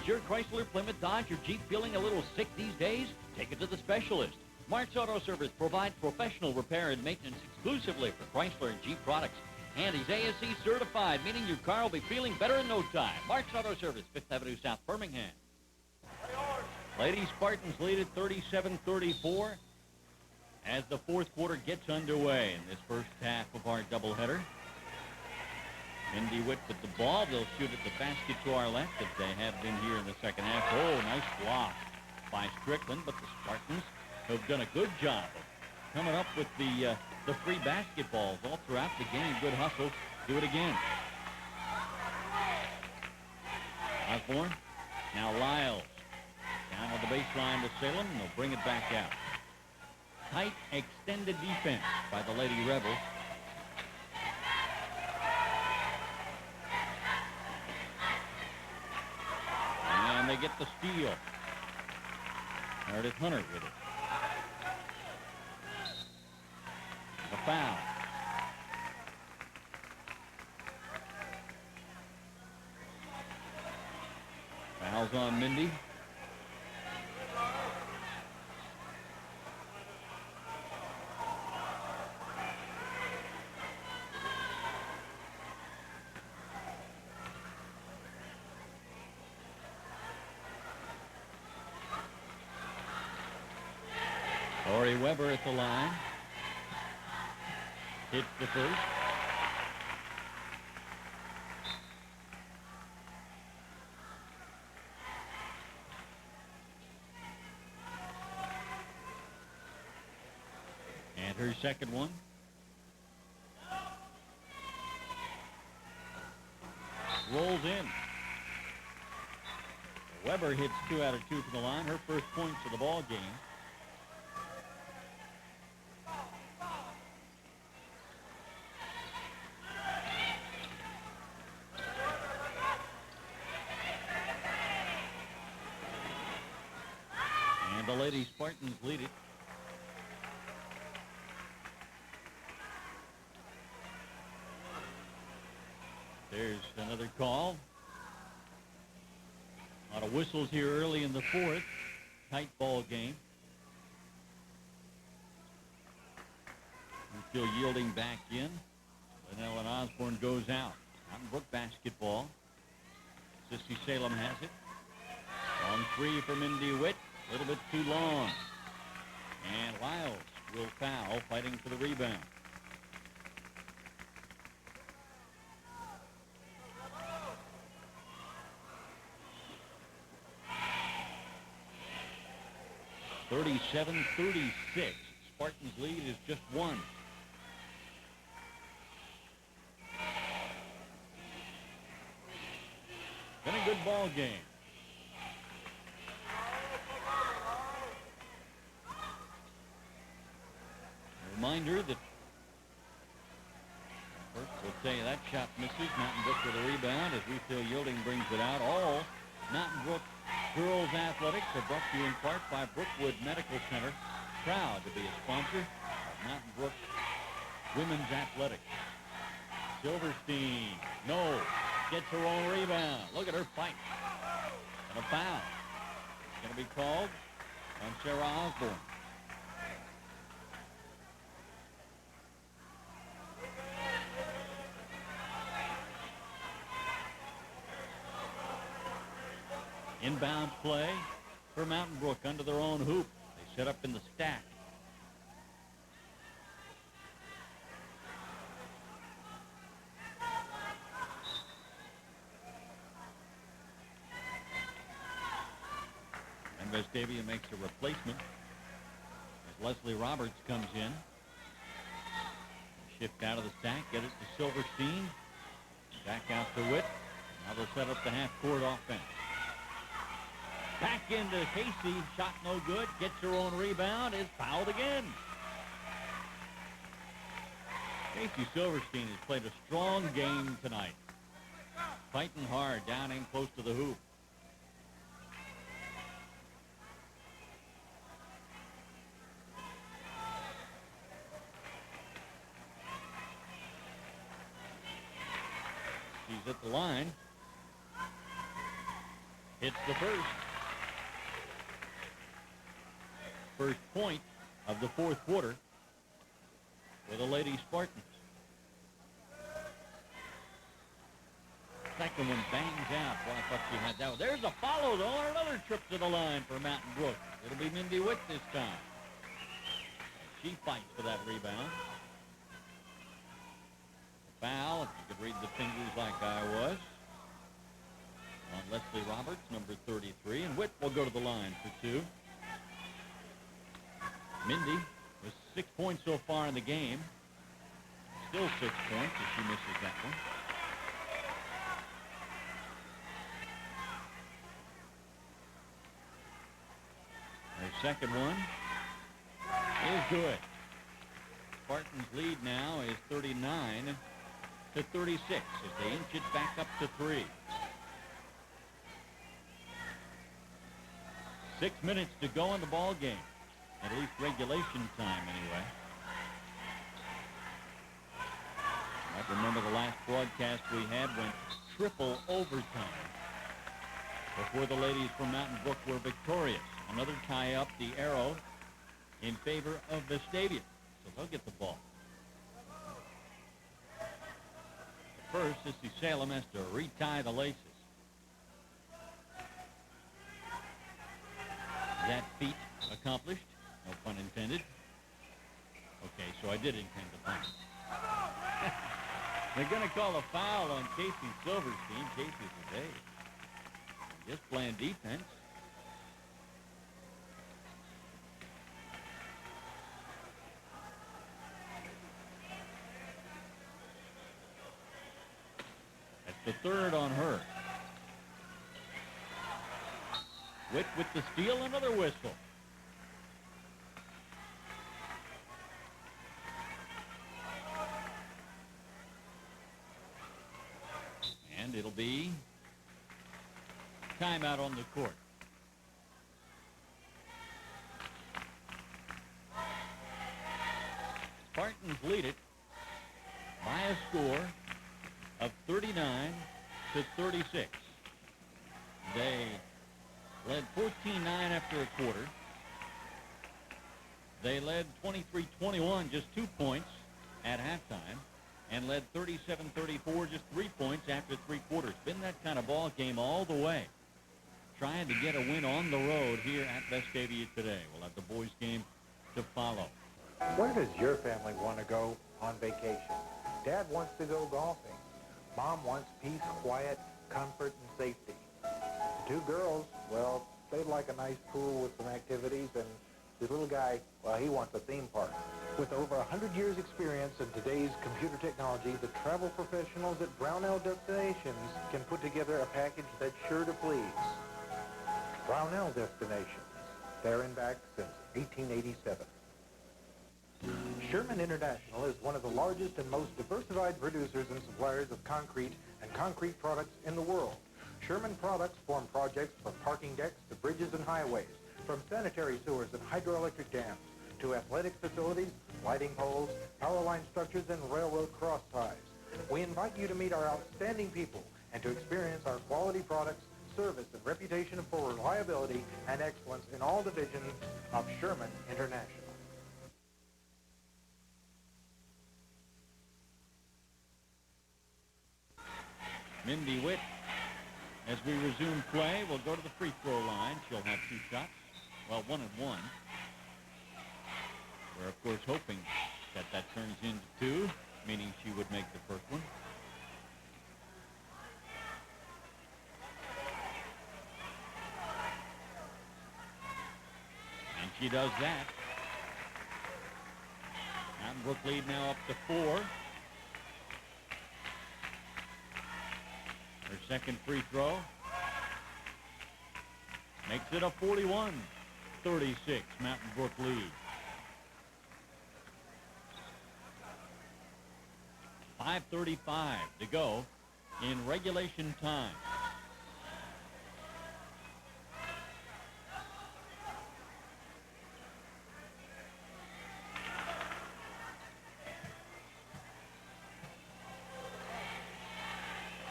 Your Chrysler, Plymouth, Dodge, or Jeep feeling a little sick these days? Take it to the specialist. Mark's Auto Service provides professional repair and maintenance exclusively for Chrysler and Jeep products. And he's ASE certified, meaning your car will be feeling better in no time. Mark's Auto Service, 5th Avenue South, Birmingham. Lady Spartans lead at 37-34 as the fourth quarter gets underway in this first half of our doubleheader. Mindy Witt with the ball. They'll shoot at the basket to our left as they have been here in the second half. Oh, nice block by Strickland, but the Spartans have done a good job of coming up with the free basketballs all throughout the game. Good hustle. Do it again. Osborne. Now Lyles. Down to the baseline to Salem, and they'll bring it back out. Tight, extended defense by the Lady Rebels. And they get the steal. Meredith Hunter with it. A foul. Fouls on Mindy. Lori Weber at the line. Hits the first. And her second one. Rolls in. Weber hits 2 out of 2 from the line. Her first points of the ball game. The Lady Spartans lead it. There's another call. A lot of whistles here early in the fourth. Tight ball game. We're still yielding back in. Linnell and Osborne goes out. Mountain Brook basketball. Sissy Salem has it. On 3 for Mindy Witt. A little bit too long. And Lyles will foul, fighting for the rebound. 37-36. Spartans' lead is just one. Been a good ball game. A reminder that first we'll say that shot misses. Mountain Brook with a rebound as Refill Yielding brings it out. All Mountain Brook girls athletics are brought to you in part by Brookwood Medical Center. Proud to be a sponsor of Mountain Brook women's athletics. Silverstein, no, gets her own rebound. Look at her fight. And a foul. It's going to be called on Sarah Osborne. Inbound play for Mountain Brook under their own hoop. They set up in the stack. And Vestavia makes a replacement as Leslie Roberts comes in. Shift out of the stack, get it to Silverstein. Back out to Witt. Now they'll set up the half-court offense. Back into Casey, shot no good, gets her own rebound, is fouled again. Casey Silverstein has played a strong game tonight. Fighting hard, down in close to the hoop. She's at the line. Hits the first. First point of the fourth quarter for the Lady Spartans. Second one bangs out. Well, I thought she had that one. There's a follow, though, and another trip to the line for Mountain Brook. It'll be Mindy Witt this time. She fights for that rebound. Foul, if you could read the fingers like I was, on Leslie Roberts, number 33. And Witt will go to the line for two. Mindy with 6 points so far in the game. Still 6 points as she misses that one. Her second one is good. Spartans' lead now is 39-36 as they inch it back up to 3. 6 minutes to go in the ball game. At least regulation time, anyway. I remember the last broadcast we had went triple overtime before the ladies from Mountain Brook were victorious. Another tie up the arrow in favor of Vestavia. So they'll get the ball. First, Sissy Salem has to retie the laces. That feat accomplished. No pun intended. Okay, so I did intend to pun. They're going to call a foul on Casey Silverstein. Casey today just playing defense. That's the third on her. Witt with the steal, another whistle. And it'll be timeout on the court. Spartans lead it by a score of 39-36. They led 14-9 after a quarter. They led 23-21, just 2 points at halftime, and led 37-34, just 3 points after 3 quarters. Been that kind of ball game all the way. Trying to get a win on the road here at Vestavia today. We'll have the boys' game to follow. Where does your family want to go on vacation? Dad wants to go golfing. Mom wants peace, quiet, comfort, and safety. The 2 girls, well, they'd like a nice pool with some activities and The little guy, well, he wants a theme park. With over 100 years experience in today's computer technology, the travel professionals at Brownell Destinations can put together a package that's sure to please. Brownell Destinations, there and back since 1887. Sherman International is one of the largest and most diversified producers and suppliers of concrete and concrete products in the world. Sherman products form projects from parking decks to bridges and highways, from sanitary sewers and hydroelectric dams to athletic facilities, lighting poles, power line structures, and railroad cross ties. We invite you to meet our outstanding people and to experience our quality products, service, and reputation for reliability and excellence in all divisions of Sherman International. Mindy Witt, as we resume play, will go to the free throw line. She'll have 2 shots. Well, 1 and 1. We're, of course, hoping that that turns into 2, meaning she would make the first one. And she does that. Mountain Brook lead now up to 4. Her second free throw makes it a 41-36 Mountain Brook lead. 5:35 to go in regulation time.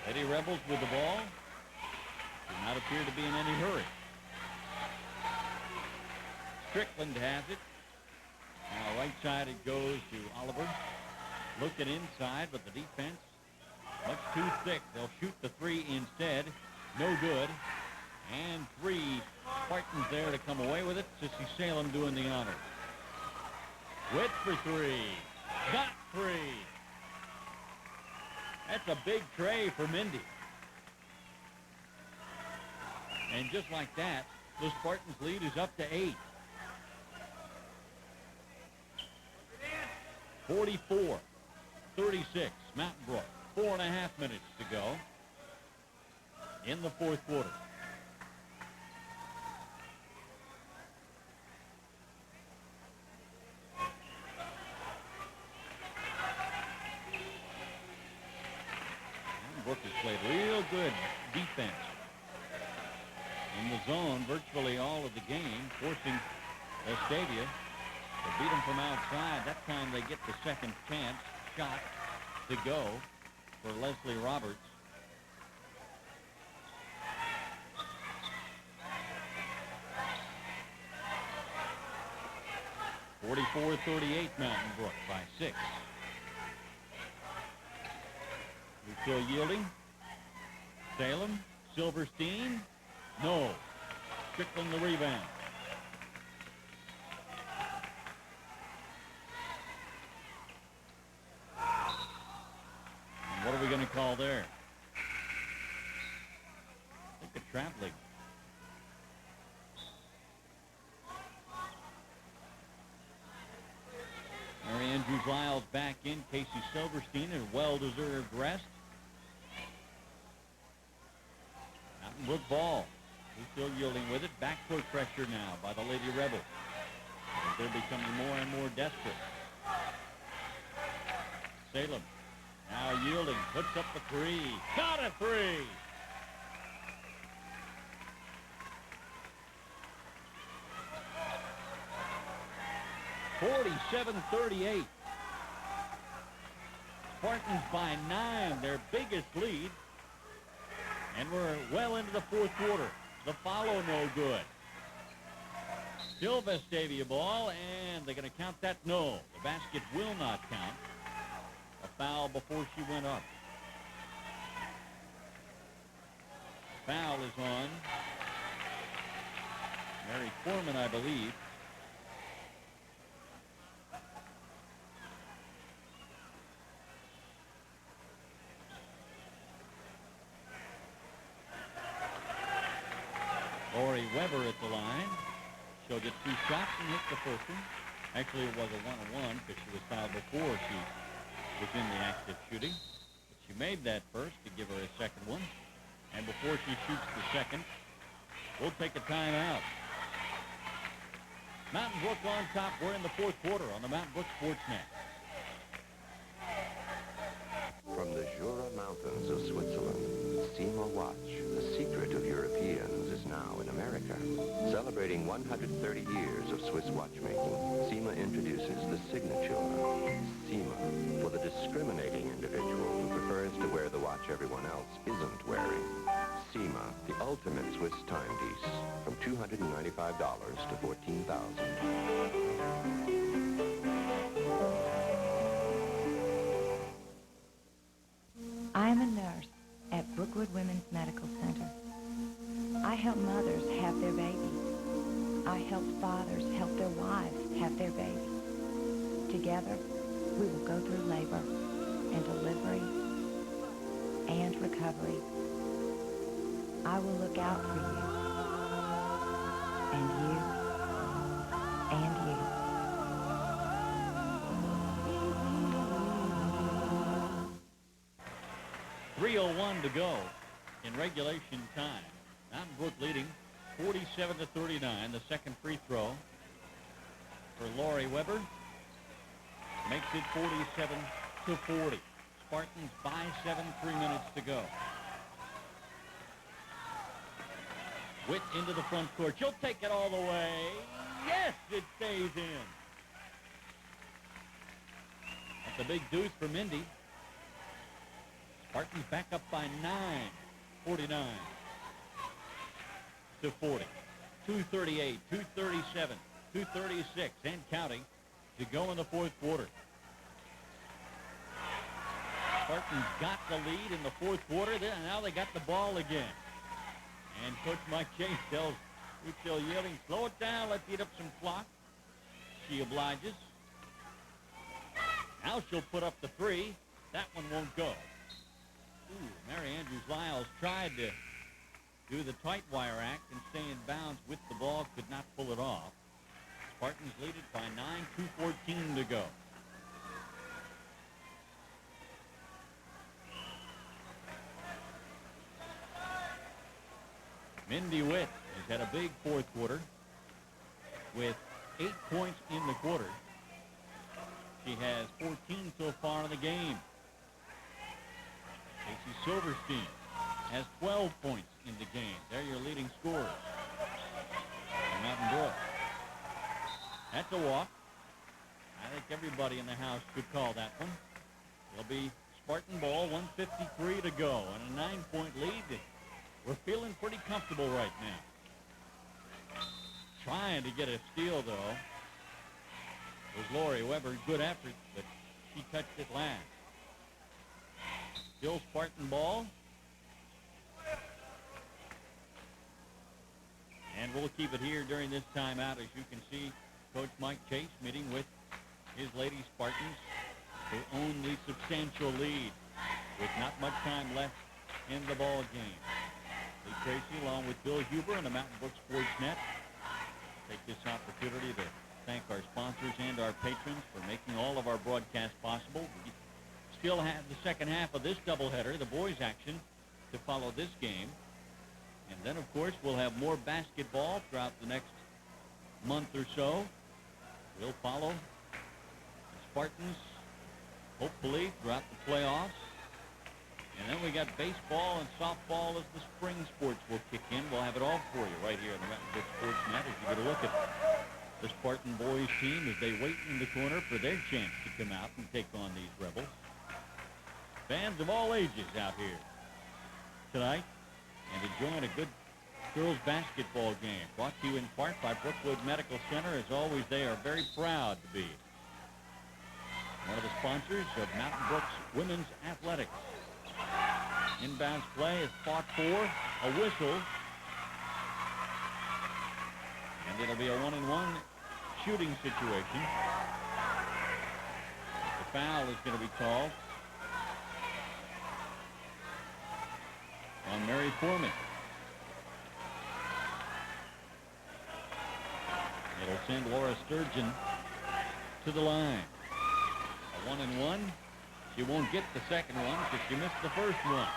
Lady Rebels with the ball. Do not appear to be in any hurry. Strickland has it. Now right side it goes to Oliver. Looking inside, but the defense much too thick. They'll shoot the 3 instead. No good. And 3 Spartans there to come away with it. Sissy Salem doing the honors. Witt for 3. Got 3. That's a big tray for Mindy. And just like that, the Spartans' lead is up to 8. 44-36, Mountain Brook. 4.5 minutes to go in the fourth quarter. Mountain Brook has played real good defense in the zone virtually all of the game, forcing Vestavia to beat them from outside. That time they get the second chance shot to go for Leslie Roberts. (44-38) Mountain Brook by 6. We still yielding. Salem, Silverstein, no. Strickland the rebound. And what are we going to call there? I think a traveling. Mary Andrews-Lyles back in. Casey Silverstein in well-deserved rest. Mountain Brook ball. He's still yielding with it. Backcourt pressure now by the Lady Rebels. They're becoming more and more desperate. Salem now yielding. Puts up the 3. Got a 3. (47-38). Spartans by 9, their biggest lead. And we're well into the fourth quarter. The follow no good. Still Vestavia ball, and they're going to count that? No. The basket will not count. A foul before she went up. Foul is on Mary Foreman, I believe. Lori Weber at the line. She'll get 2 shots and hit the first one. Actually, it was a 1-on-1 because she was fouled before she was in the active shooting. But she made that first to give her a second one. And before she shoots the second, we'll take a timeout. Mountain Brook on top. We're in the 4th quarter on the Mountain Brook Sportsnet. From the Jura Mountains of Switzerland, Sima watch, the secret of Europeans, is now in America. Celebrating 130 years of Swiss watchmaking, Sima introduces the signature, Sima, for the discriminating individual who prefers to wear the watch everyone else isn't wearing. Sima, the ultimate Swiss timepiece, from $295 to $14,000. I am a nurse at Brookwood Women's Medical Center. I help mothers have their babies. I help fathers help their wives have their babies. Together, we will go through labor and delivery and recovery. I will look out for you, and you, and you. 3:01 to go in regulation time. Mountain Brook leading 47-39. The second free throw for Lori Weber makes it 47-40. Spartans by 7, 3 minutes to go. Witt into the front court. She'll take it all the way. Yes, it stays in. That's a big deuce for Mindy. Spartans back up by 9, 49-40. 2:38, 2:37, 2:36, and counting to go in the 4th quarter. Spartans got the lead in the 4th quarter. Now they got the ball again. And Coach Mike Chase tells Rachel Yearling, slow it down, let's eat up some clock. She obliges. Now she'll put up the 3. That one won't go. Ooh, Mary Andrews-Lyles tried to do the tight wire act and stay in bounds with the ball, could not pull it off. Spartans lead it by 9, 2:14 to go. Mindy Witt has had a big 4th quarter with 8 points in the quarter. She has 14 so far in the game. Casey Silverstein has 12 points in the game. They're your leading scorers. And Mountain Brook. That's a walk. I think everybody in the house could call that one. It'll be Spartan ball, 1:53 to go, and a 9-point lead. We're feeling pretty comfortable right now. Trying to get a steal, though, was Lori Weber. Good effort, but she touched it last. Still Spartan ball. And we'll keep it here during this timeout. As you can see, Coach Mike Chase meeting with his Lady Spartans, who own the substantial lead with not much time left in the ball game. Lee Tracy, along with Bill Huber and the Mountain Brook Sportsnet, take this opportunity to thank our sponsors and our patrons for making all of our broadcasts possible. We still have the second half of this doubleheader, the boys' action, to follow this game. And then, of course, we'll have more basketball throughout the next month or so. We'll follow the Spartans, hopefully, throughout the playoffs. And then we got baseball and softball as the spring sports will kick in. We'll have it all for you right here on the Mountain Brook Sportsnet as you get a look at the Spartan boys team as they wait in the corner for their chance to come out and take on these Rebels. Fans of all ages out here tonight and enjoying a good girls basketball game brought to you in part by Brookwood Medical Center. As always, they are very proud to be one of the sponsors of Mountain Brook's women's athletics. Inbounds play is fought for, a whistle, and it'll be a 1-and-1 shooting situation. The foul is going to be called on Mary Foreman. It'll send Laura Sturgeon to the line. A 1-and-1. She won't get the second one because she missed the first one.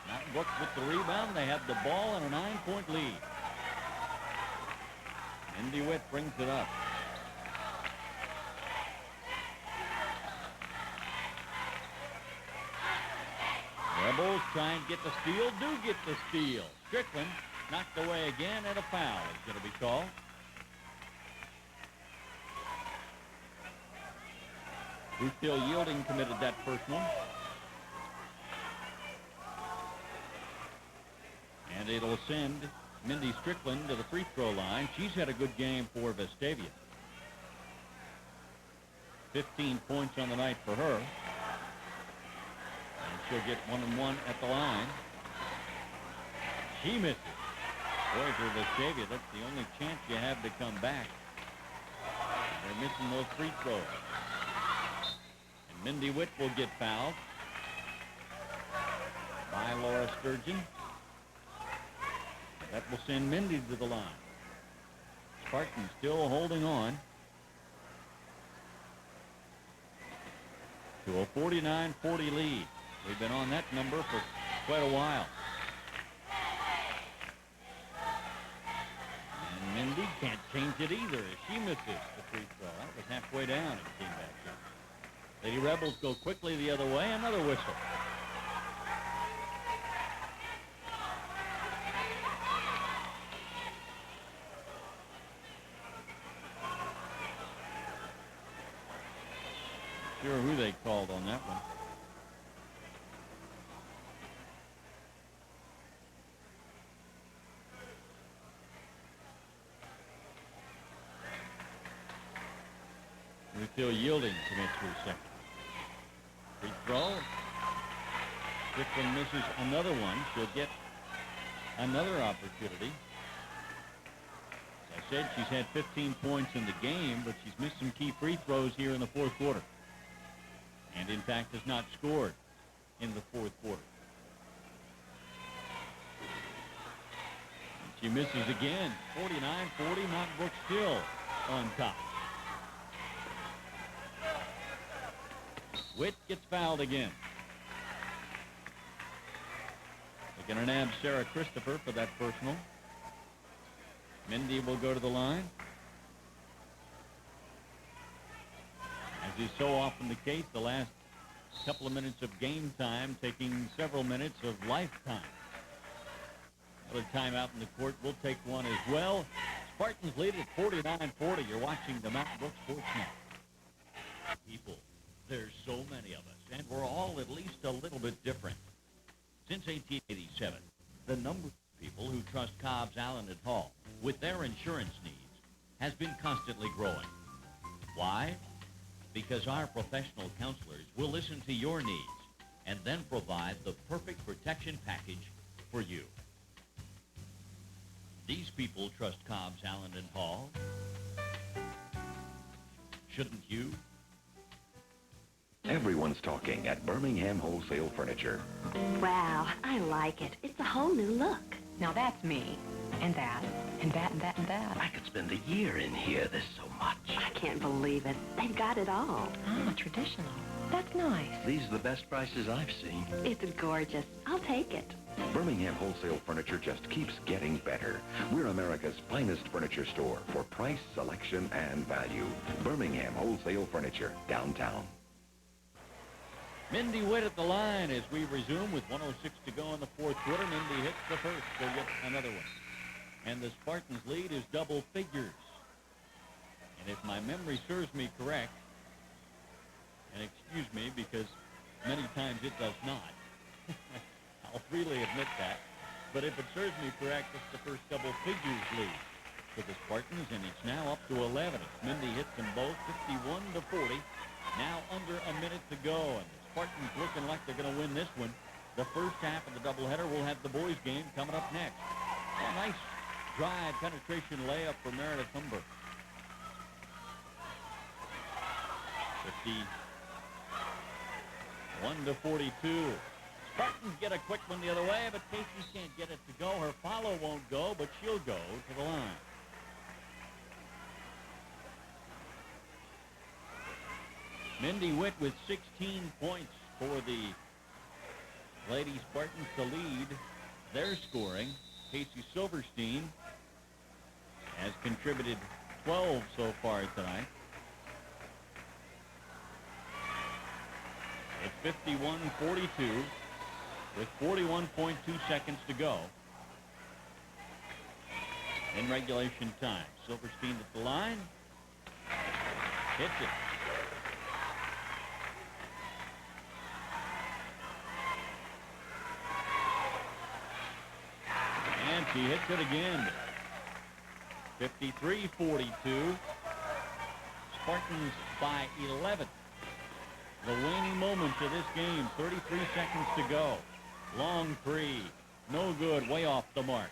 Mountain Brook with the rebound. They have the ball and a 9-point lead. Mindy Witt brings it up. Rebels try and get the steal. Do get the steal. Strickland knocked away again, and a foul is going to be called. Ruth Hill Yielding committed that first one. And it'll send Mindy Strickland to the free throw line. She's had a good game for Vestavia. 15 points on the night for her. And she'll get 1-and-1 at the line. She misses. Boy, for Vestavia, that's the only chance you have to come back. They're missing those free throws. And Mindy Witt will get fouled by Laura Sturgeon. That will send Mindy to the line. Spartans still holding on to a 49-40 lead. We've been on that number for quite a while. And Mindy can't change it either as she misses the free throw. That was halfway down and came back up. Lady Rebels go quickly the other way. Another whistle. Sure who they called on that one. Ruth Hill Yielding commits her second. Free throw. Strickland misses another one. She'll get another opportunity. As I said, she's had 15 points in the game, but she's missed some key free throws here in the fourth quarter. And, in fact, has not scored in the fourth quarter. And she misses again. 49-40, Mountain Brook still on top. Witt gets fouled again. They're going to nab Sarah Christopher for that personal. Mindy will go to the line. As is so often the case, the last couple of minutes of game time taking several minutes of lifetime. Another timeout in the court. We'll take one as well. Spartans lead at 49-40. You're watching the Mountain Brook Sports Net. People, there's so many of us, and we're all at least a little bit different. Since 1887, the number of people who trust Cobb's Allen & Hall with their insurance needs has been constantly growing. Why? Because our professional counselors will listen to your needs and then provide the perfect protection package for you. These people trust Cobb's Allen & Hall. Shouldn't you? Everyone's talking at Birmingham Wholesale Furniture. Wow, I like it. It's a whole new look. Now that's me. And that. And that and that and that. I could spend a year in here. There's so much. I can't believe it. They've got it all. Ah, traditional. That's nice. These are the best prices I've seen. It's gorgeous. I'll take it. Birmingham Wholesale Furniture just keeps getting better. We're America's finest furniture store for price, selection, and value. Birmingham Wholesale Furniture, downtown. Mindy Witt at the line as we resume with 1:06 to go in the fourth quarter. Mindy hits the first. They'll get another one. And the Spartans' lead is double figures. And if my memory serves me correct, and excuse me because many times it does not, I'll freely admit that, but if it serves me correct, it's the first double figures lead for the Spartans, and it's now up to 11. Mindy hits them both, 51-40. Now under a minute to go, and the Spartans looking like they're going to win this one. The first half of the doubleheader will have the boys' game coming up next. A nice drive penetration layup for Meredith Humber. 51-42. Spartans get a quick one the other way, but Casey can't get it to go. Her follow won't go, but she'll go to the line. Mindy Witt with 16 points for the Lady Spartans to lead their scoring. Casey Silverstein has contributed 12 so far tonight. It's 51-42 with 41.2 seconds to go in regulation time. Silverstein at the line. Hits it. And she hits it again. 53-42. Spartans by 11. The waning moments of this game. 33 seconds to go. Long three. No good. Way off the mark.